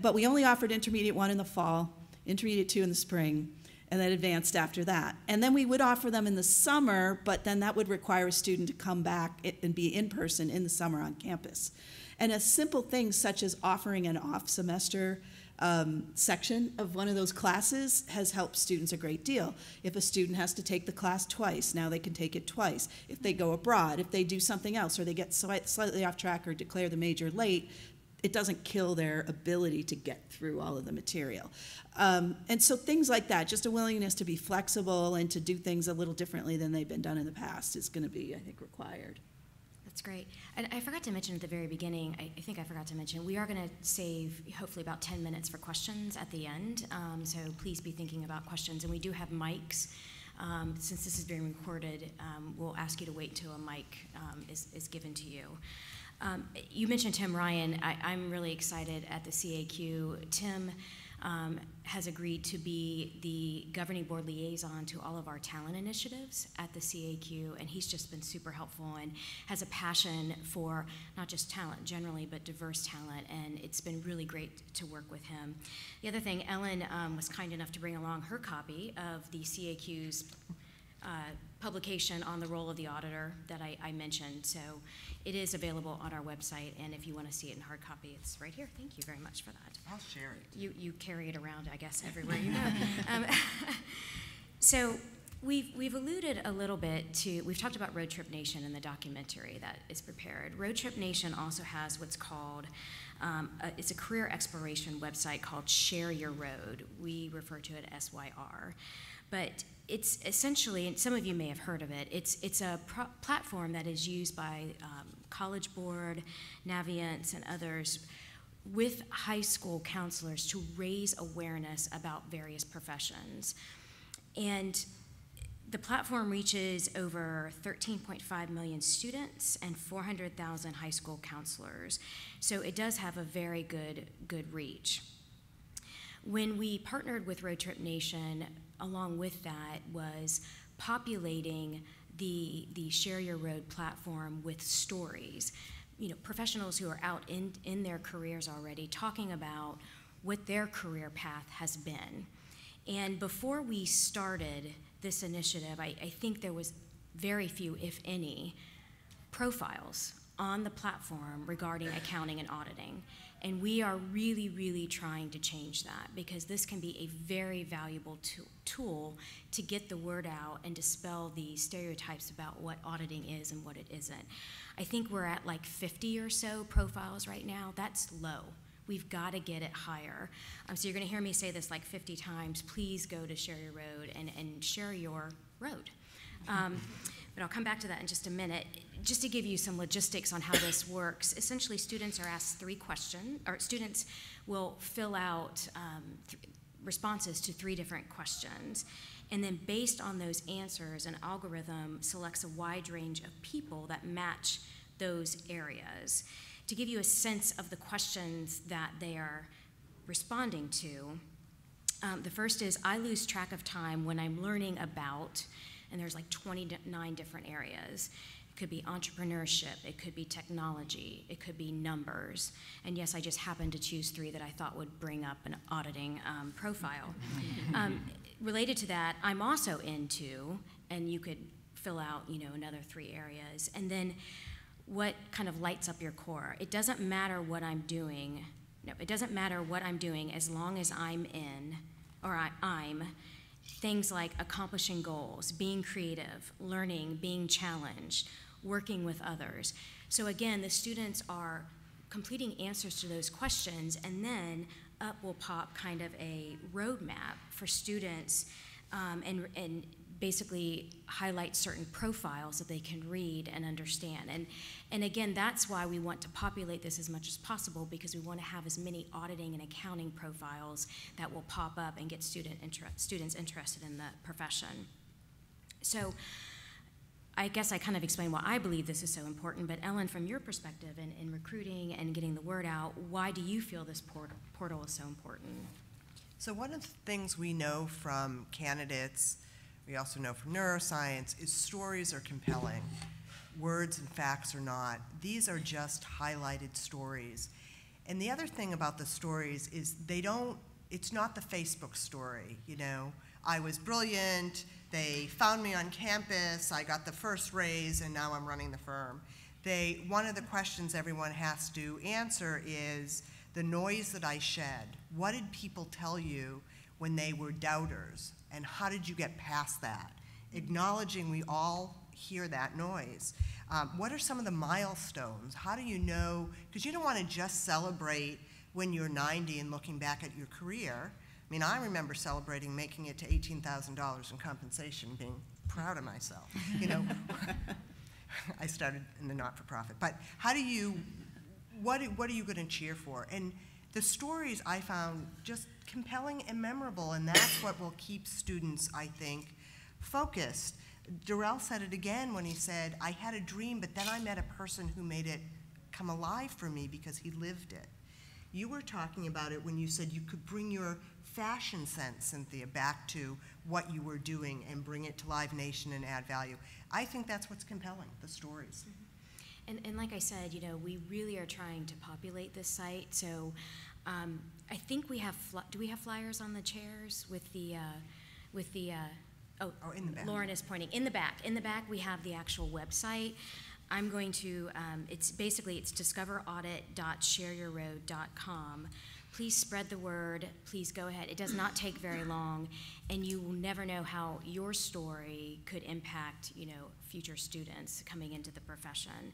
But we only offered Intermediate 1 in the fall, Intermediate 2 in the spring, and then Advanced after that. And then we would offer them in the summer, but then that would require a student to come back and be in person in the summer on campus. And a simple thing such as offering an off-semester section of one of those classes has helped students a great deal. If a student has to take the class twice, now they can take it twice. If they go abroad, if they do something else, or they get slightly off track or declare the major late, it doesn't kill their ability to get through all of the material. And so things like that, just a willingness to be flexible and to do things a little differently than they've been done in the past is going to be, I think, required. That's great. And I forgot to mention at the very beginning, I think I forgot to mention, we are going to save hopefully about 10 minutes for questions at the end. So please be thinking about questions. And we do have mics. Since this is being recorded, we'll ask you to wait till a mic is given to you. You mentioned Tim Ryan. I'm really excited at the CAQ. Tim has agreed to be the governing board liaison to all of our talent initiatives at the CAQ, and he's just been super helpful and has a passion for not just talent generally, but diverse talent, and it's been really great to work with him. The other thing, Ellen was kind enough to bring along her copy of the CAQ's publication on the role of the auditor that I mentioned. So it is available on our website, and if you want to see it in hard copy, it's right here. Thank you very much for that. I'll share it. You carry it around, I guess, everywhere you go. So we've alluded a little bit to, we've talked about Roadtrip Nation in the documentary that is prepared. Roadtrip Nation also has what's called, it's a career exploration website called Share Your Road. We refer to it as SYR. But it's essentially, and some of you may have heard of it, it's a platform that is used by College Board, Naviance, and others with high school counselors to raise awareness about various professions. And the platform reaches over 13.5 million students and 400,000 high school counselors. So it does have a very good reach. When we partnered with Roadtrip Nation, along with that was populating the Share Your Road platform with stories. You know, professionals who are out in their careers already talking about what their career path has been. And before we started this initiative, I think there was very few, if any, profiles on the platform regarding accounting and auditing. And we are really, really trying to change that, because this can be a very valuable tool to get the word out and dispel the stereotypes about what auditing is and what it isn't. I think we're at like 50 or so profiles right now. That's low. We've got to get it higher. So you're going to hear me say this like 50 times. Please go to Share Your Road and share your road. But I'll come back to that in just a minute. Just to give you some logistics on how this works, essentially students are asked 3 questions, or students will fill out responses to 3 different questions. And then based on those answers, an algorithm selects a wide range of people that match those areas. To give you a sense of the questions that they are responding to, the first is, I lose track of time when I'm learning about, and there's like 29 different areas. It could be entrepreneurship, it could be technology, it could be numbers. And yes, I just happened to choose 3 that I thought would bring up an auditing profile. Related to that, I'm also into, and you could fill out, you know, another 3 areas. And then what kind of lights up your core. It doesn't matter what I'm doing. No, it doesn't matter what I'm doing as long as I'm in, or I'm, things like accomplishing goals, being creative, learning, being challenged, working with others. So again, the students are completing answers to those questions, and then up will pop kind of a roadmap for students, and basically highlight certain profiles that they can read and understand. And again, that's why we want to populate this as much as possible, because we want to have as many auditing and accounting profiles that will pop up and get students interested in the profession. So I guess I kind of explained why I believe this is so important, but Ellen, from your perspective in recruiting and getting the word out, why do you feel this portal is so important? So one of the things we know from candidates, we also know from neuroscience, is stories are compelling. Words and facts are not. These are just highlighted stories. And the other thing about the stories is it's not the Facebook story, you know. I was brilliant, they found me on campus, I got the first raise, and now I'm running the firm. One of the questions everyone has to answer is the noise that I shed. What did people tell you when they were doubters? And how did you get past that? Acknowledging we all hear that noise. What are some of the milestones? How do you know? Because you don't want to just celebrate when you're 90 and looking back at your career. I mean, I remember celebrating making it to $18,000 in compensation, being proud of myself. You know, I started in the not-for-profit. But how do you, what are you going to cheer for? And the stories I found just compelling and memorable, and that's what will keep students, I think, focused. Darrell said it again when he said, I had a dream, but then I met a person who made it come alive for me because he lived it. You were talking about it when you said you could bring your fashion sense, Cynthia, back to what you were doing and bring it to Live Nation and add value. I think that's what's compelling, the stories. And like I said, you know, we really are trying to populate this site. So I think we have, do we have flyers on the chairs with the Oh, in the back. Lauren is pointing. In the back. In the back, we have the actual website. I'm going to, it's discoveraudit.shareyourroad.com. Please spread the word. Please go ahead. It does not take very long, and you will never know how your story could impact, future students coming into the profession.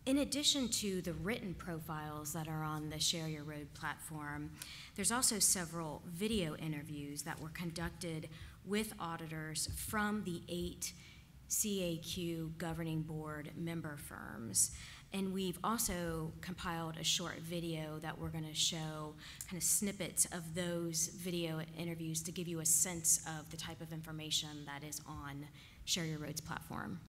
In addition to the written profiles that are on the Share Your Road platform, there's also several video interviews that were conducted with auditors from the 8 CAQ governing board member firms. And we've also compiled a short video that we're going to show kind of snippets of those video interviews to give you a sense of the type of information that is on Share Your Road's platform.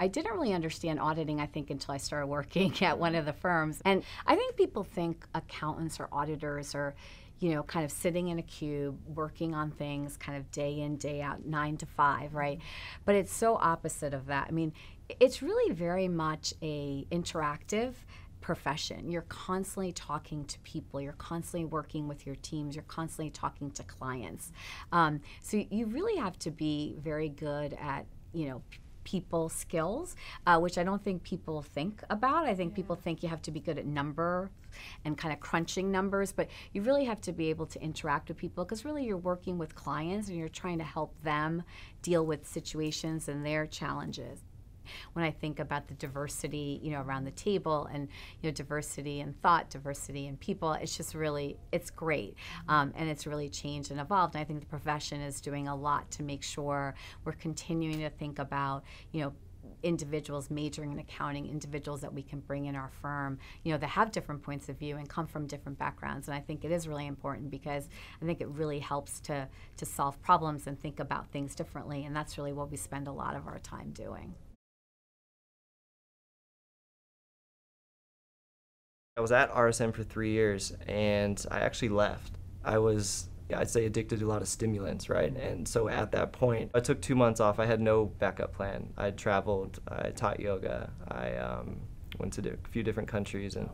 I didn't really understand auditing, I think, until I started working at one of the firms. And I think people think accountants or auditors are, kind of sitting in a cube, working on things kind of day in, day out, 9 to 5, right? But it's so opposite of that. I mean, it's really very much a interactive profession. You're constantly talking to people. You're constantly working with your teams. You're constantly talking to clients. So you really have to be very good at, people skills, which I don't think people think about. I think people think you have to be good at number and kind of crunching numbers, but you really have to be able to interact with people because really you're working with clients and you're trying to help them deal with situations and their challenges. When I think about the diversity, around the table and, diversity in thought, diversity in people, it's just really, it's great. And it's really changed and evolved. And I think the profession is doing a lot to make sure we're continuing to think about, individuals majoring in accounting, individuals that we can bring in our firm, that have different points of view and come from different backgrounds. And I think it is really important because I think it really helps to solve problems and think about things differently. And that's really what we spend a lot of our time doing. I was at RSM for 3 years, and I actually left. I was, I'd say, addicted to a lot of stimulants, right? And so at that point, I took 2 months off. I had no backup plan. I traveled, I taught yoga, I went to a few different countries and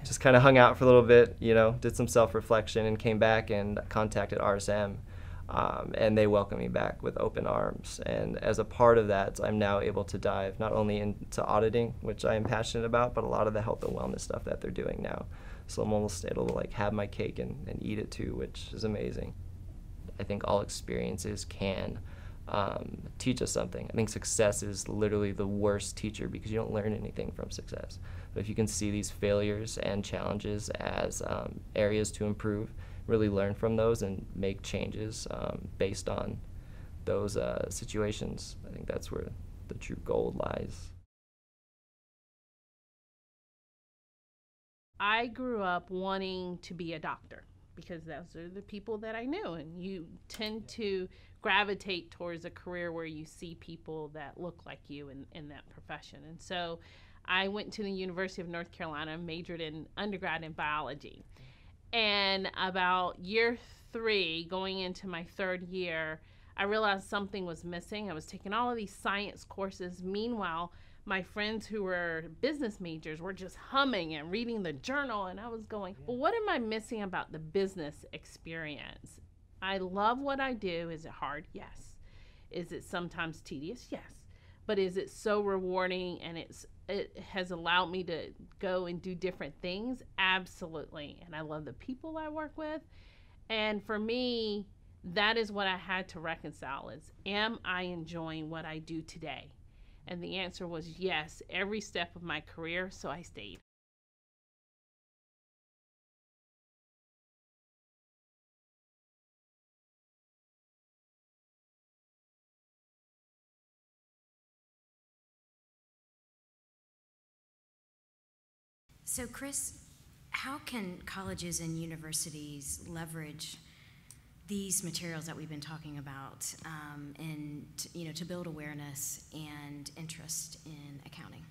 just kind of hung out for a little bit, did some self-reflection and came back and contacted RSM. And they welcomed me back with open arms. And as a part of that, I'm now able to dive not only into auditing, which I am passionate about, but a lot of the health and wellness stuff that they're doing now. So I'm almost able to have my cake and eat it too, which is amazing. I think all experiences can teach us something. I think success is literally the worst teacher because you don't learn anything from success. But if you can see these failures and challenges as areas to improve, really learn from those and make changes based on those situations, I think that's where the true gold lies. I grew up wanting to be a doctor because those are the people that I knew, and you tend to gravitate towards a career where you see people that look like you in that profession. And so I went to the University of North Carolina, majored in undergrad in biology. And about year 3, going into my 3rd year, I realized something was missing. I was taking all of these science courses. Meanwhile, my friends who were business majors were just humming and reading the journal. And I was going, well, what am I missing about the business experience? I love what I do. Is it hard? Yes. Is it sometimes tedious? Yes. But is it so rewarding and it has allowed me to go and do different things? Absolutely. And I love the people I work with. And for me, that is what I had to reconcile is, am I enjoying what I do today? And the answer was yes, every step of my career, so I stayed. So Chris, how can colleges and universities leverage these materials that we've been talking about and to build awareness and interest in accounting?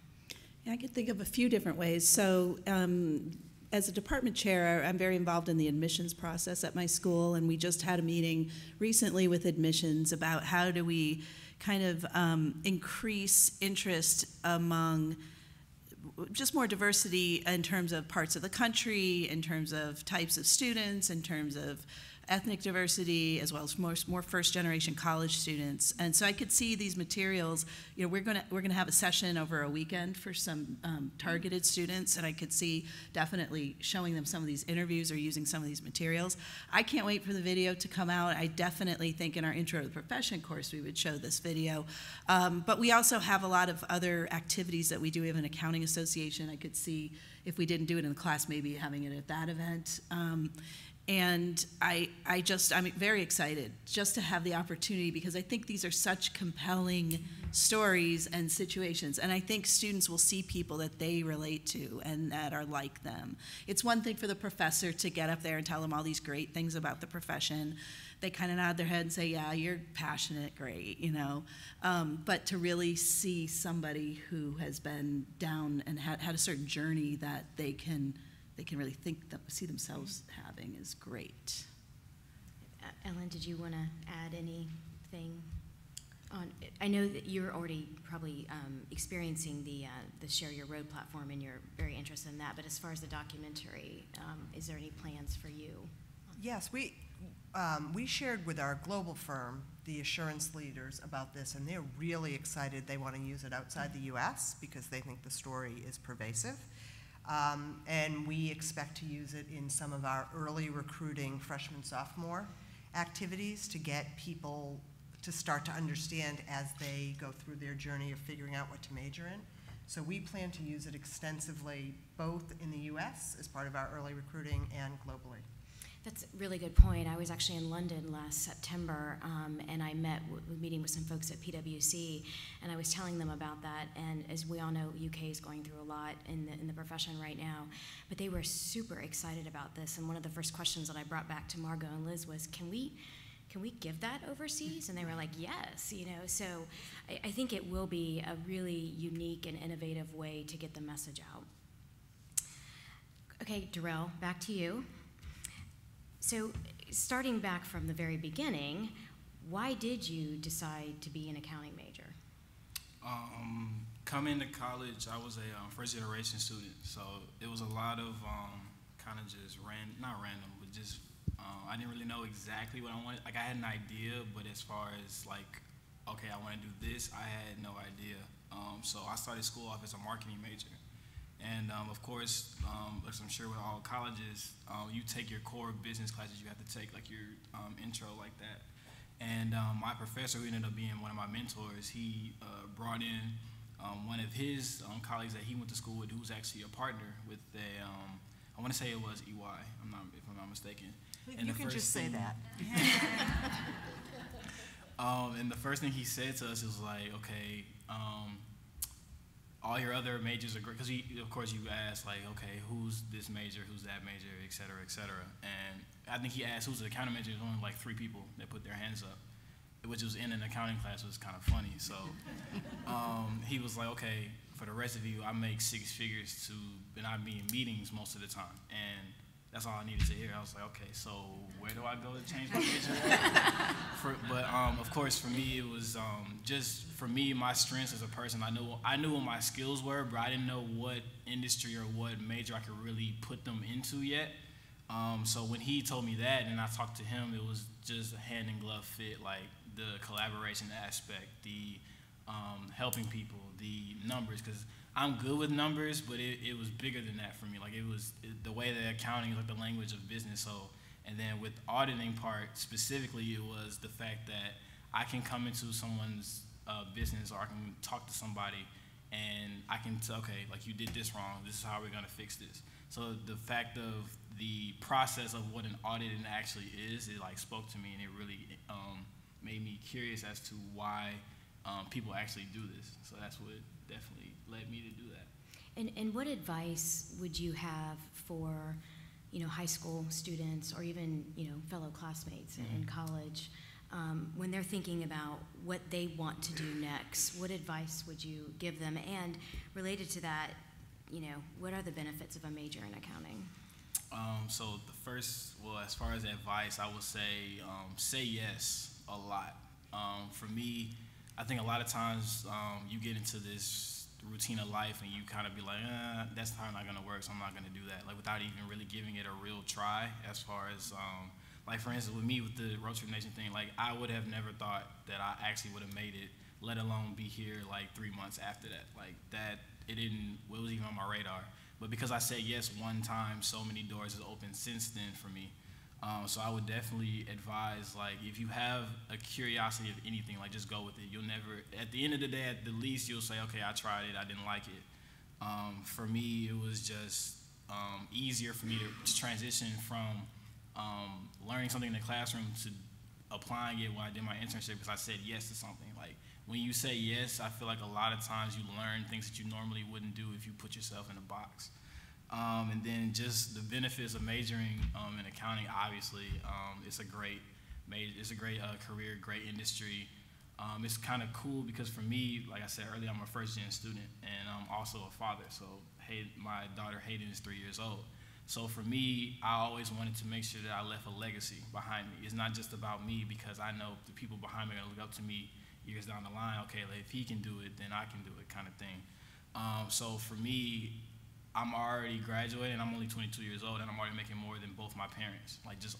Yeah, I could think of a few different ways. So as a department chair, I'm very involved in the admissions process at my school, and we just had a meeting recently with admissions about how do we kind of increase interest among just more diversity in terms of parts of the country, in terms of types of students, in terms of ethnic diversity, as well as more first-generation college students. And so I could see these materials. You know, we're gonna have a session over a weekend for some targeted students, and I could see definitely showing them some of these interviews or using some of these materials. I can't wait for the video to come out. I definitely think in our Intro to the Profession course we would show this video. But we also have a lot of other activities that we do. We have an accounting association. I could see if we didn't do it in the class, maybe having it at that event. And I'm very excited just to have the opportunity, because I think these are such compelling stories and situations. And I think students will see people that they relate to and that are like them. It's one thing for the professor to get up there and tell them all these great things about the profession. They kind of nod their head and say, yeah, you're passionate, great, you know. But to really see somebody who has been down and had a certain journey that they can really see themselves having is great. Ellen, did you want to add anything on? I know that you're already probably experiencing the Share Your Road platform, and you're very interested in that. But as far as the documentary, is there any plans for you? Yes, we shared with our global firm, the assurance leaders, about this, and they're really excited. They want to use it outside the U.S. because they think the story is pervasive. And we expect to use it in some of our early recruiting freshman-sophomore activities to get people to start to understand as they go through their journey of figuring out what to major in. So we plan to use it extensively, both in the U.S. as part of our early recruiting and globally. That's a really good point. I was actually in London last September, and I met meeting with some folks at PwC, and I was telling them about that. And as we all know, UK is going through a lot in the profession right now, but they were super excited about this. And one of the first questions that I brought back to Margot and Liz was, can we give that overseas? And they were like, yes, you know. So I think it will be a really unique and innovative way to get the message out. Okay, Darrell, back to you. So starting back from the very beginning, why did you decide to be an accounting major? Coming to college, I was a first-generation student, so it was a lot of kind of just not random, but just I didn't really know exactly what I wanted. Like, I had an idea, but as far as like, okay, I want to do this, I had no idea. So I started school off as a marketing major. And of course, as I'm sure with all colleges, you take your core business classes you have to take, like your intro like that. And my professor, who ended up being one of my mentors, he brought in one of his colleagues that he went to school with, who was actually a partner with I want to say it was EY, if I'm not mistaken. And you can just say that. And the first thing he said to us was like, okay, all your other majors are great, because of course you ask like, okay, who's this major, who's that major, et cetera, et cetera. And I think he asked who's the accounting major. There's only like 3 people that put their hands up, which was in an accounting class. It was kind of funny. So he was like, okay, for the rest of you, I make 6 figures and I be in meetings most of the time. And that's all I needed to hear. I was like, okay, so where do I go to change my major? But of course, for me, it was just, for me, my strengths as a person, I knew what my skills were, but I didn't know what industry or what major I could really put them into yet. So when he told me that and I talked to him, it was just a hand-in-glove fit, like the collaboration aspect, the helping people, the numbers, because I'm good with numbers, but it was bigger than that for me. Like, the way that accounting is like the language of business. So, and then with auditing part specifically, it was the fact that I can come into someone's business, or I can talk to somebody and I can say, okay, like, you did this wrong, this is how we're gonna fix this. So the fact of the process of what an audit actually is, it like spoke to me, and it really made me curious as to why people actually do this. So that's what definitely led me to do that. And what advice would you have for, high school students, or even, fellow classmates in college, when they're thinking about what they want to do next? What advice would you give them? And related to that, what are the benefits of a major in accounting? So the first, as far as advice, I would say yes a lot. For me, I think a lot of times you get into this routine of life and you kind of be like, that's probably not gonna work, so I'm not gonna do that. Like without even really giving it a real try. As far as like for instance with me with the Roadtrip Nation thing, like I would have never thought that I actually would have made it, let alone be here like 3 months after that. Like that, it was even on my radar. But because I said yes one time, so many doors have opened since then for me. So I would definitely advise, like, if you have a curiosity of anything, like, just go with it. You'll never, at the end of the day, at the least, you'll say, okay, I tried it, I didn't like it. For me, it was just easier for me to transition from learning something in the classroom to applying it when I did my internship, because I said yes to something. Like, when you say yes, I feel like a lot of times you learn things that you normally wouldn't do if you put yourself in a box. And then just the benefits of majoring in accounting, obviously, it's a great career, great industry. It's kind of cool because for me, like I said earlier, I'm a first-gen student and I'm also a father. So my daughter Hayden is 3 years old. So for me, I always wanted to make sure that I left a legacy behind me. It's not just about me, because I know the people behind me are gonna look up to me years down the line. Okay, like if he can do it, then I can do it, kind of thing. So for me, I'm already graduating, I'm only 22 years old, and I'm already making more than both my parents, like just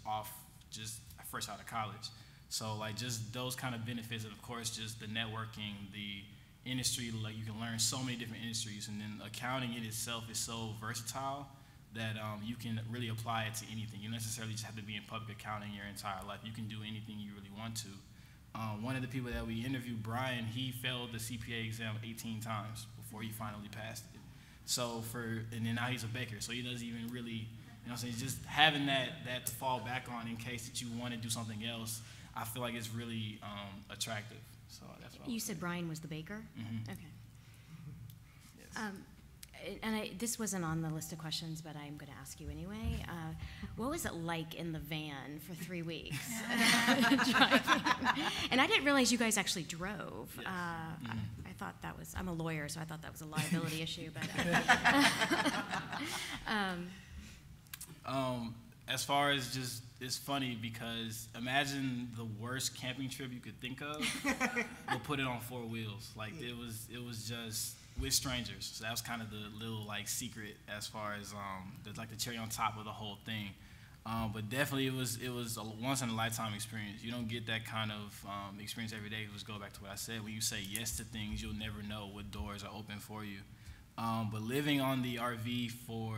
fresh out of college. So like just those kind of benefits, and of course just the networking, the industry, like you can learn so many different industries, and then accounting in itself is so versatile that you can really apply it to anything. You don't necessarily just have to be in public accounting your entire life. You can do anything you really want to. One of the people that we interviewed, Brian, he failed the CPA exam 18 times before he finally passed it. So and then now he's a baker, so he doesn't even really, you know what I'm saying, just having that to fall back on in case that you want to do something else, I feel like it's really attractive. So that's what you said. Brian was the baker? Mm-hmm. Okay. Yes. And this wasn't on the list of questions, but I'm going to ask you anyway. What was it like in the van for 3 weeks? And I didn't realize you guys actually drove. Yes. I thought that was, I'm a lawyer, so I thought that was a liability issue. But as far as just, it's funny because imagine the worst camping trip you could think of, but put it on 4 wheels. Like it was just with strangers. So that was kind of the little like secret as far as like the cherry on top of the whole thing. But definitely it was a once in a lifetime experience. You don't get that kind of experience every day. Just go back to what I said. When you say yes to things, you'll never know what doors are open for you. But living on the RV for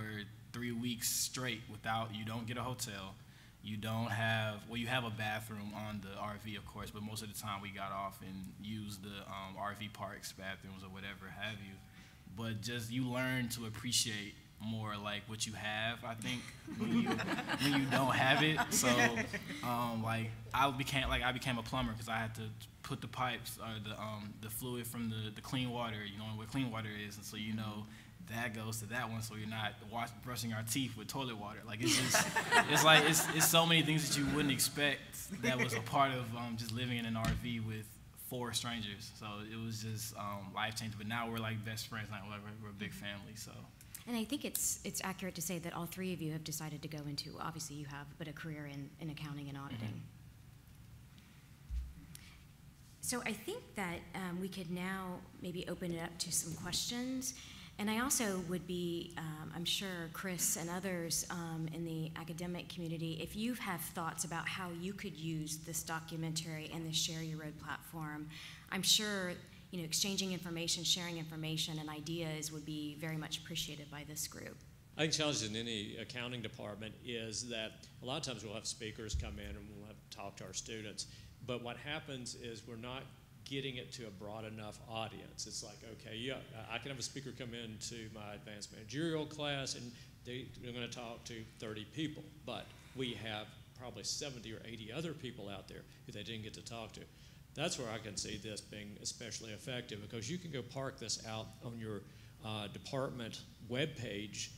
3 weeks straight you don't get a hotel. You don't have, well, you have a bathroom on the RV, of course, but most of the time we got off and used the RV parks bathrooms or whatever have you. But just you learn to appreciate more like what you have, I think, when you don't have it. So like I became a plumber because I had to put the pipes or the fluid from the clean water, you know what clean water is, and so you know that goes to that one, so you're not brushing our teeth with toilet water. Like it's just it's so many things that you wouldn't expect that was a part of just living in an RV with 4 strangers. So it was just life-changing. But now we're like best friends. Now we're a big family. So. And I think it's accurate to say that all 3 of you have decided to go into, obviously you have, but a career in accounting and auditing. Mm-hmm. So I think that we could now maybe open it up to some questions. And I also would be, I'm sure Chris and others in the academic community, if you have thoughts about how you could use this documentary and the Share Your Road platform, I'm sure exchanging information, sharing information and ideas would be very much appreciated by this group. I think challenges in any accounting department is that a lot of times we'll have speakers come in and we'll have to talk to our students, but what happens is we're not getting it to a broad enough audience. It's like, okay, yeah, I can have a speaker come into my advanced managerial class and they're going to talk to 30 people, but we have probably 70 or 80 other people out there who they didn't get to talk to. That's where I can see this being especially effective, because you can go park this out on your department webpage,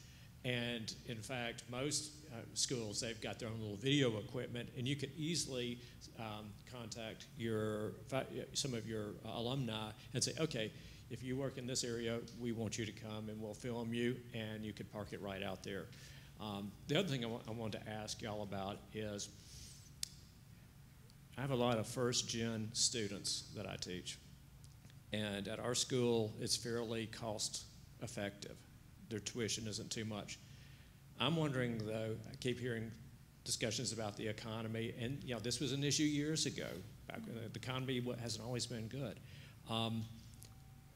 and in fact, most schools, they've got their own little video equipment, and you can easily contact some of your alumni and say, okay, if you work in this area, we want you to come and we'll film you, and you can park it right out there. The other thing I wanted to ask y'all about is, I have a lot of first-gen students that I teach, And at our school, it's fairly cost effective. Their tuition isn't too much. I'm wondering, though, I keep hearing discussions about the economy, and this was an issue years ago. Back when the economy hasn't always been good.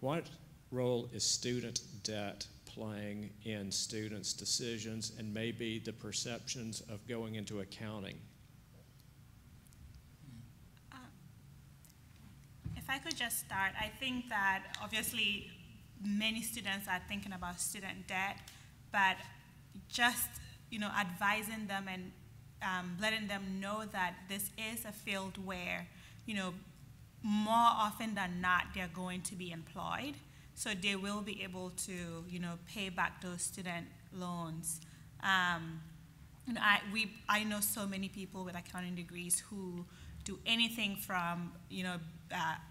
What role is student debt playing in students' decisions and maybe the perceptions of going into accounting? If I could just start, I think that obviously many students are thinking about student debt, but just advising them and letting them know that this is a field where more often than not they're going to be employed, so they will be able to pay back those student loans. I know so many people with accounting degrees who do anything from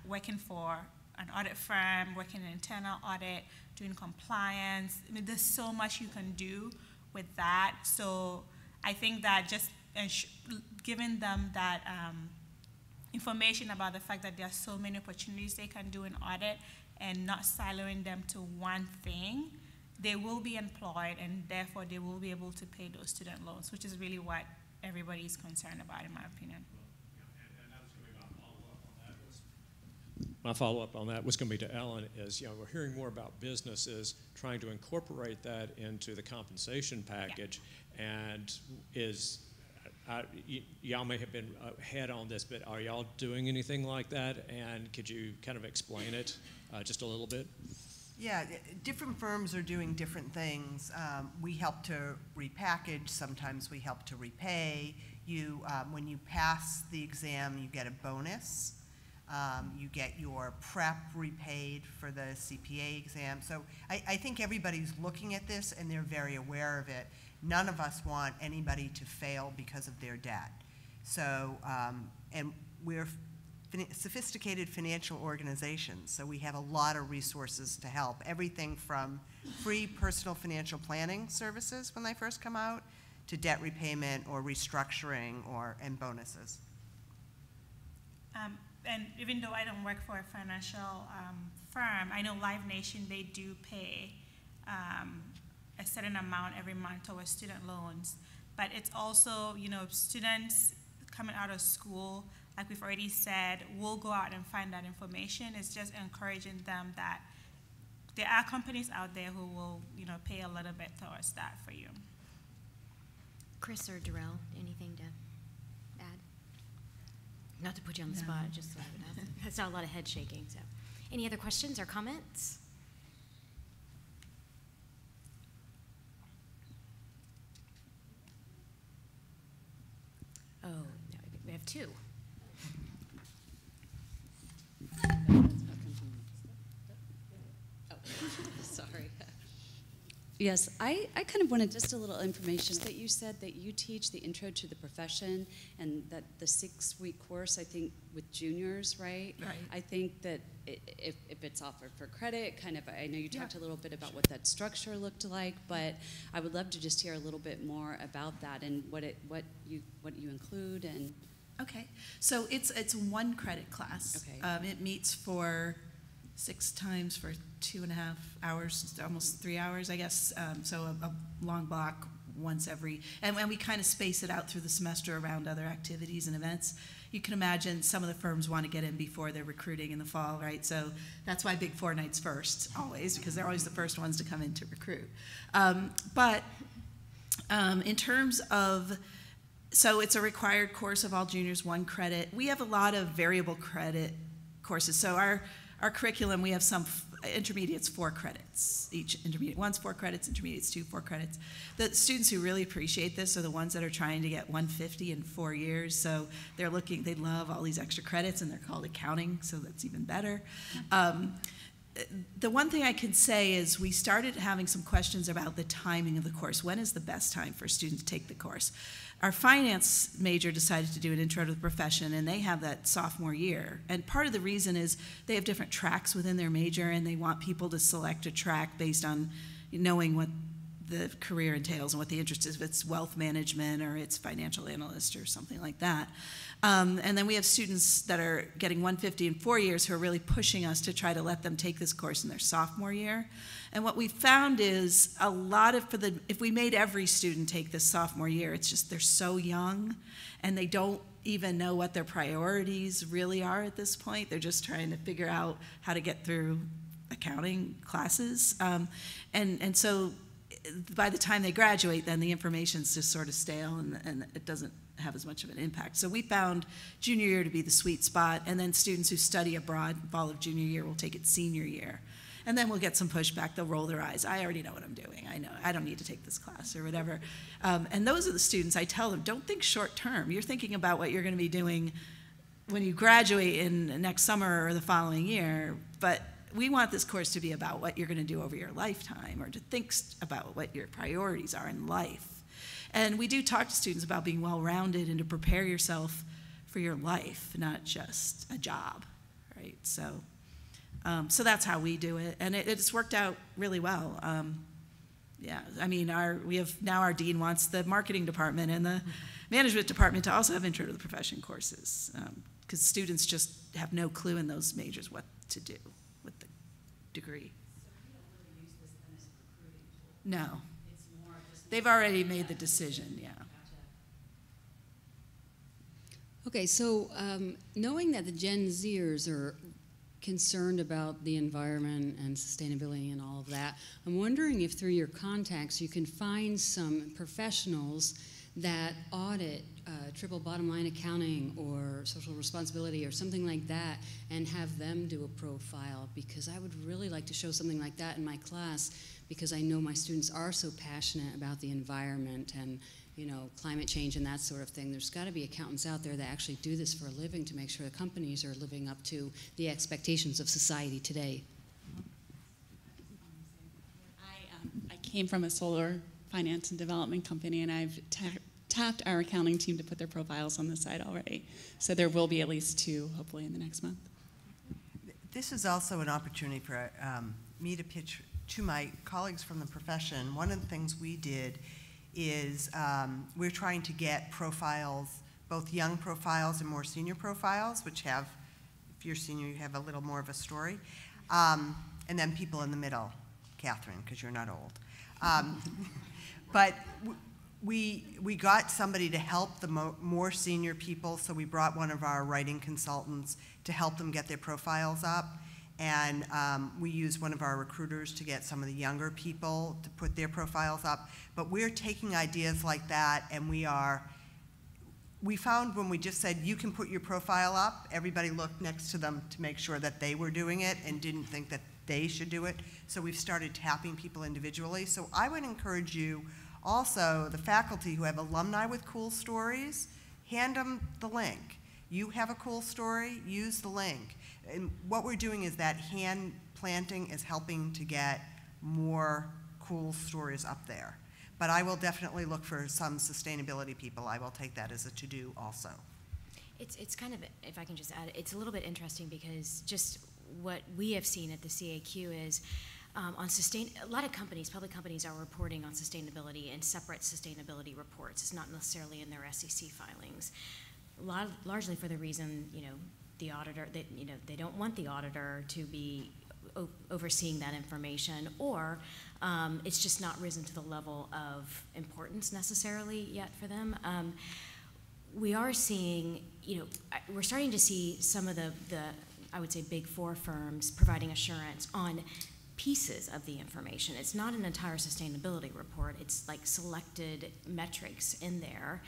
working for an audit firm, working in internal audit, doing compliance. I mean, there's so much you can do with that. So I think that just giving them that information about the fact that there are so many opportunities they can do in audit and not siloing them to one thing, they will be employed and therefore they will be able to pay those student loans, which is really what everybody is concerned about, in my opinion. My follow-up on that was going to be to Ellen is, we're hearing more about businesses trying to incorporate that into the compensation package, and y'all may have been ahead on this, but are y'all doing anything like that? And could you kind of explain it just a little bit? Yeah, different firms are doing different things. We help to repackage. Sometimes we help to repay. When you pass the exam, you get a bonus. You get your prep repaid for the CPA exam. So I think everybody's looking at this and they're very aware of it. None of us want anybody to fail because of their debt. So, and we're sophisticated financial organizations, so we have a lot of resources to help. Everything from free personal financial planning services when they first come out to debt repayment or restructuring and bonuses. And even though I don't work for a financial firm, I know Live Nation, they do pay a certain amount every month towards student loans. But it's also, students coming out of school, like we've already said, will go out and find that information. It's just encouraging them that there are companies out there who will, pay a little bit towards that for you. Chris or Darrell, anything to add? Not to put you on the spot, just so I saw a lot of head shaking. So, any other questions or comments? Oh, no, we have two. Oh, sorry. Yes, I kind of wanted just a little information that you said that you teach the intro to the profession and that the 6-week course, I think, with juniors, right? Right. I think that if it's offered for credit, kind of, I know you talked a little bit about what that structure looked like, but I would love to just hear a little bit more about that and what you include and. Okay, so it's a 1 credit class. Okay. It meets for 6 times for 2.5 hours, almost 3 hours, I guess. So a long block once every, and we kind of space it out through the semester around other activities and events. You can imagine some of the firms want to get in before they're recruiting in the fall, right? So that's why Big Four Night's first, always, because they're always the first ones to come in to recruit. But in terms of, so it's a required course of all juniors, 1 credit. We have a lot of variable credit courses. So our curriculum, we have some intermediates 4 credits. Each intermediate 1's 4 credits, intermediates 2 4 credits. The students who really appreciate this are the ones that are trying to get 150 in 4 years. So they love all these extra credits, and they're called accounting, so that's even better. The one thing I can say is we started having some questions about the timing of the course. When is the best time for a student to take the course? Our finance major decided to do an intro to the profession, and they have that sophomore year. And part of the reason is they have different tracks within their major, and they want people to select a track based on knowing what the career entails and what the interest is, if it's wealth management or it's financial analyst or something like that. And then we have students that are getting 150 in 4 years who are really pushing us to try to let them take this course in their sophomore year. And what we found is a lot of, if we made every student take this sophomore year, it's just they're so young and they don't even know what their priorities really are at this point. They're just trying to figure out how to get through accounting classes. And so by the time they graduate, then the information's just sort of stale and it doesn't have as much of an impact. So we found junior year to be the sweet spot, and then students who study abroad fall of junior year will take it senior year. And then we'll get some pushback. They'll roll their eyes. I already know what I'm doing. I know. I don't need to take this class or whatever. And those are the students I tell them, don't think short term. You're thinking about what you're going to be doing when you graduate in next summer or the following year. But we want this course to be about what you're going to do over your lifetime, or to think about what your priorities are in life. And we do talk to students about being well-rounded and to prepare yourself for your life, not just a job, right? So that's how we do it, and it's worked out really well. Yeah, I mean, our dean wants the marketing department and the management department to also have intro to the profession courses, because students just have no clue in those majors what to do with the degree. So you don't really use this then as a recruiting tool? No. It's more just they've already made the decision, yeah. Okay, so knowing that the Gen Zers are concerned about the environment and sustainability and all of that, I'm wondering if through your contacts you can find some professionals that audit triple bottom line accounting or social responsibility or something like that, and have them do a profile, because I would really like to show something like that in my class, because I know my students are so passionate about the environment and climate change and that sort of thing. There's got to be accountants out there that actually do this for a living to make sure the companies are living up to the expectations of society today. I came from a solar finance and development company, and I've tapped our accounting team to put their profiles on the site already. So there will be at least 2, hopefully, in the next month. This is also an opportunity for me to pitch to my colleagues from the profession. One of the things we did is we're trying to get profiles, both young profiles and more senior profiles, which have, if you're senior, you have a little more of a story, and then people in the middle, Catherine, because you're not old. But we got somebody to help the more senior people, so we brought one of our writing consultants to help them get their profiles up. And we use one of our recruiters to get some of the younger people to put their profiles up. But we're taking ideas like that, and we found when we just said, you can put your profile up, everybody looked next to them to make sure that they were doing it and didn't think that they should do it. So we've started tapping people individually. So I would encourage you also, the faculty who have alumni with cool stories, hand them the link. You have a cool story, use the link. And what we're doing is that hand planting is helping to get more cool stories up there. But I will definitely look for some sustainability people. I will take that as a to-do also. It's kind of, if I can just add, it's a little bit interesting because just what we have seen at the CAQ is a lot of companies, public companies, are reporting on sustainability in separate sustainability reports. It's not necessarily in their SEC filings. Largely for the reason, the auditor, they don't want the auditor to be overseeing that information, or it's just not risen to the level of importance necessarily yet for them. We are seeing, we're starting to see some of the I would say big 4 firms providing assurance on pieces of the information. It's not an entire sustainability report. It's like selected metrics in there.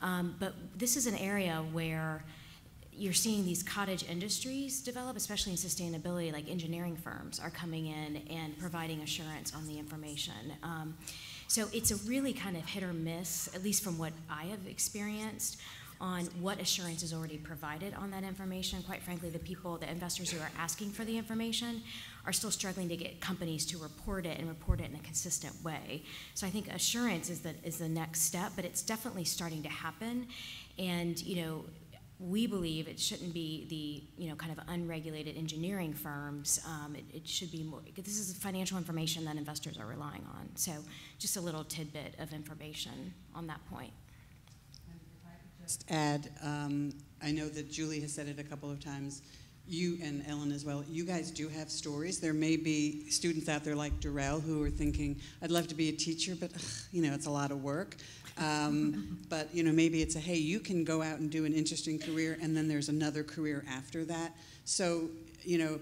But this is an area where you're seeing these cottage industries develop, especially in sustainability, like engineering firms are coming in and providing assurance on the information. So it's a really kind of hit or miss, at least from what I have experienced, on what assurance is already provided on that information. Quite frankly, the investors who are asking for the information are still struggling to get companies to report it and report it in a consistent way. So I think assurance is the next step, but it's definitely starting to happen. And we believe it shouldn't be the kind of unregulated engineering firms. It should be more. This is financial information that investors are relying on. So just a little tidbit of information on that point. Just add, I know that Julie has said it a couple of times. You and Ellen as well, you guys do have stories. There may be students out there like Darrell who are thinking, I'd love to be a teacher, but it's a lot of work. But maybe it's hey, you can go out and do an interesting career, and then there's another career after that. So,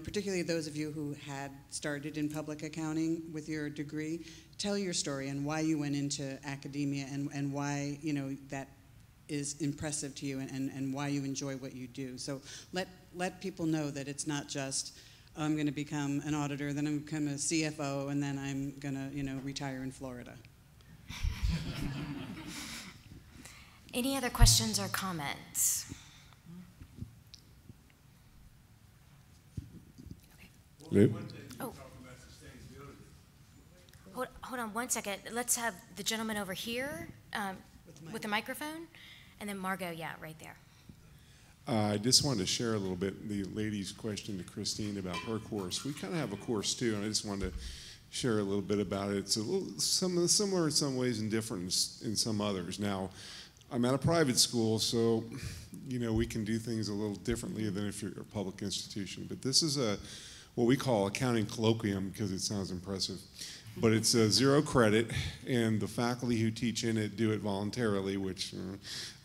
particularly those of you who had started in public accounting with your degree, tell your story and why you went into academia and why, that is impressive to you and why you enjoy what you do. So let people know that it's not just, I'm going to become an auditor, then I'm going to become a CFO, and then I'm going to, retire in Florida. Any other questions or comments? Okay. Oh. Hold on one second. Let's have the gentleman over here with the microphone, and then Margot, right there. I just wanted to share a little bit the lady's question to Christine about her course. We kind of have a course too, and I just wanted to share a little bit about it. It's a little similar in some ways and different in some others. Now, I'm at a private school, so we can do things a little differently than if you're a public institution. But this is what we call accounting colloquium because it sounds impressive. But it's 0 credit, and the faculty who teach in it do it voluntarily, which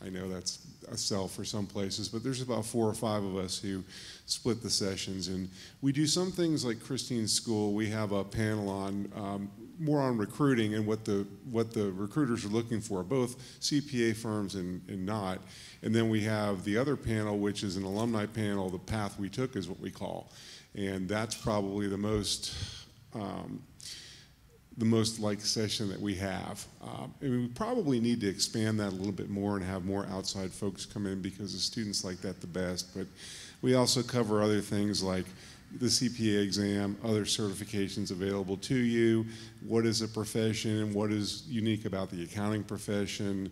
I know that's a sell for some places, but there's about 4 or 5 of us who split the sessions. And we do some things like Christine's school. We have a panel on more on recruiting and what the recruiters are looking for, both CPA firms and not. And then we have the other panel, which is an alumni panel. The path we took is what we call. And that's probably the most like session that we have. And we probably need to expand that a little bit more and have more outside folks come in because the students like that the best. But we also cover other things like the CPA exam, other certifications available to you, what is a profession and what is unique about the accounting profession,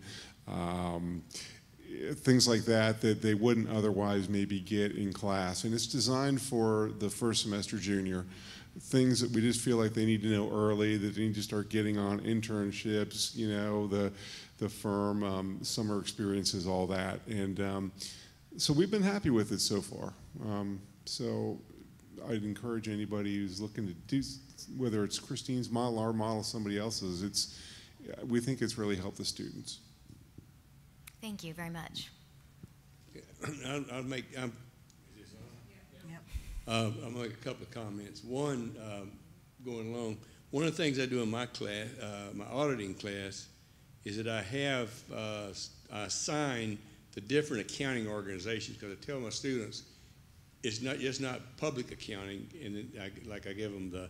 things like that they wouldn't otherwise maybe get in class. And it's designed for the first semester junior. Things that we just feel like they need to know early, that they need to start getting on internships, the firm, summer experiences, all that. And so we've been happy with it so far. So I'd encourage anybody who's looking to do, whether it's Christine's model, our model, somebody else's, we think it's really helped the students. Thank you very much. I'll make a couple of comments. One, going along, one of the things I do in my class, my auditing class, is that I have assigned the different accounting organizations, because I tell my students it's not just not public accounting, and I give them the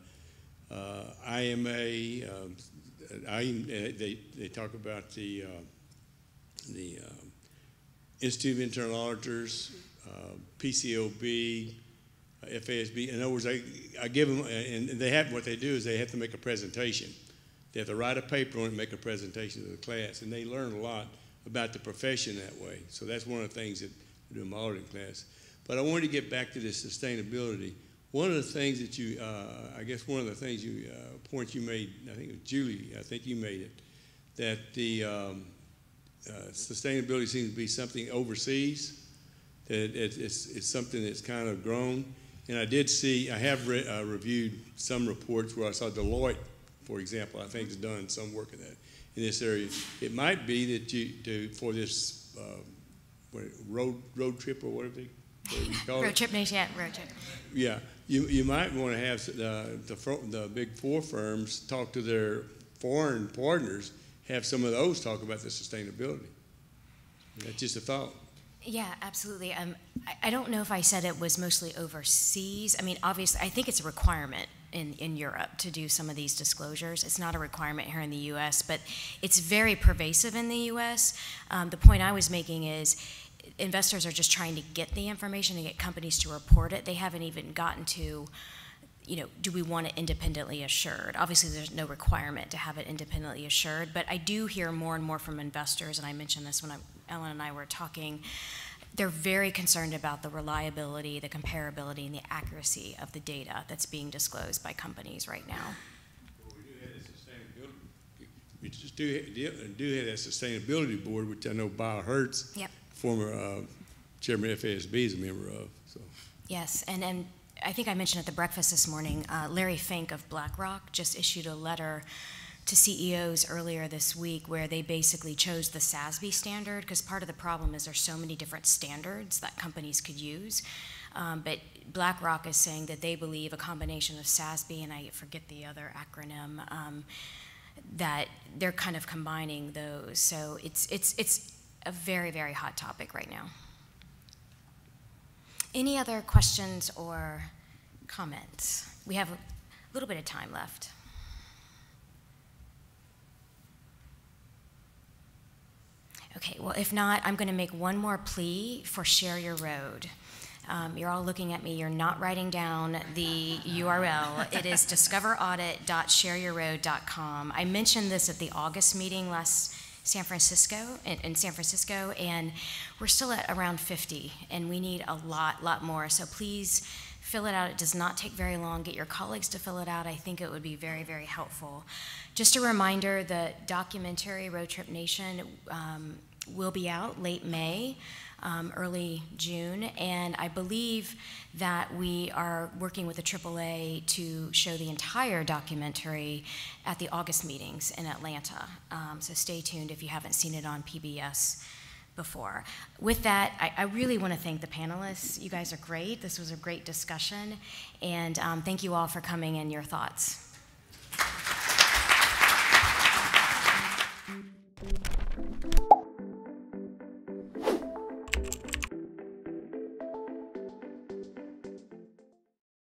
IMA. They talk about the Institute of Internal Auditors, PCOB, FASB. In other words, I give them, and they have, what they do is they have to make a presentation. They have to write a paper on it and make a presentation to the class, and they learn a lot about the profession that way. So that's one of the things that I do in my auditing class. But I wanted to get back to this sustainability. One of the things that you, I guess one of the things point you made, I think it was Julie, I think you made it, that the sustainability seems to be something overseas, that it's something that's kind of grown. And I did see, I have reviewed some reports where I saw Deloitte, for example, I think has done some work in this area. It might be that for this road trip or whatever you call it. Roadtrip Nation, Roadtrip. Yeah, you might want to have the big 4 firms talk to their foreign partners, have some of those talk about the sustainability. That's just a thought. Yeah, absolutely. I don't know if I said it was mostly overseas. I mean, obviously, I think it's a requirement in Europe to do some of these disclosures. It's not a requirement here in the U.S., but it's very pervasive in the U.S. The point I was making is investors are just trying to get the information and get companies to report it. They haven't even gotten to, do we want it independently assured? Obviously, there's no requirement to have it independently assured, but I do hear more and more from investors, and I mentioned this when Ellen and I were talking, they're very concerned about the reliability, the comparability, and the accuracy of the data that's being disclosed by companies right now. We just do have that sustainability board, which I know Bob Hertz, yep. former chairman of FASB, is a member of. So. Yes, and I think I mentioned at the breakfast this morning, Larry Fink of BlackRock just issued a letter to CEOs earlier this week where they basically chose the SASB standard, because part of the problem is there's so many different standards that companies could use. But BlackRock is saying that they believe a combination of SASB, and I forget the other acronym, that they're kind of combining those. So it's a very, very hot topic right now. Any other questions or comments? We have a little bit of time left. Okay, well, if not, I'm going to make one more plea for Share Your Road. You're all looking at me. You're not writing down the URL. It is discoveraudit.shareyourroad.com. I mentioned this at the August meeting in San Francisco, and we're still at around 50, and we need a lot more. So please fill it out. It does not take very long. Get your colleagues to fill it out. I think it would be very, very helpful. Just a reminder, the documentary Roadtrip Nation will be out late May, early June, and I believe that we are working with the AAA to show the entire documentary at the August meetings in Atlanta. So stay tuned if you haven't seen it on PBS before. With that, I really want to thank the panelists. You guys are great. This was a great discussion, and thank you all for coming and your thoughts.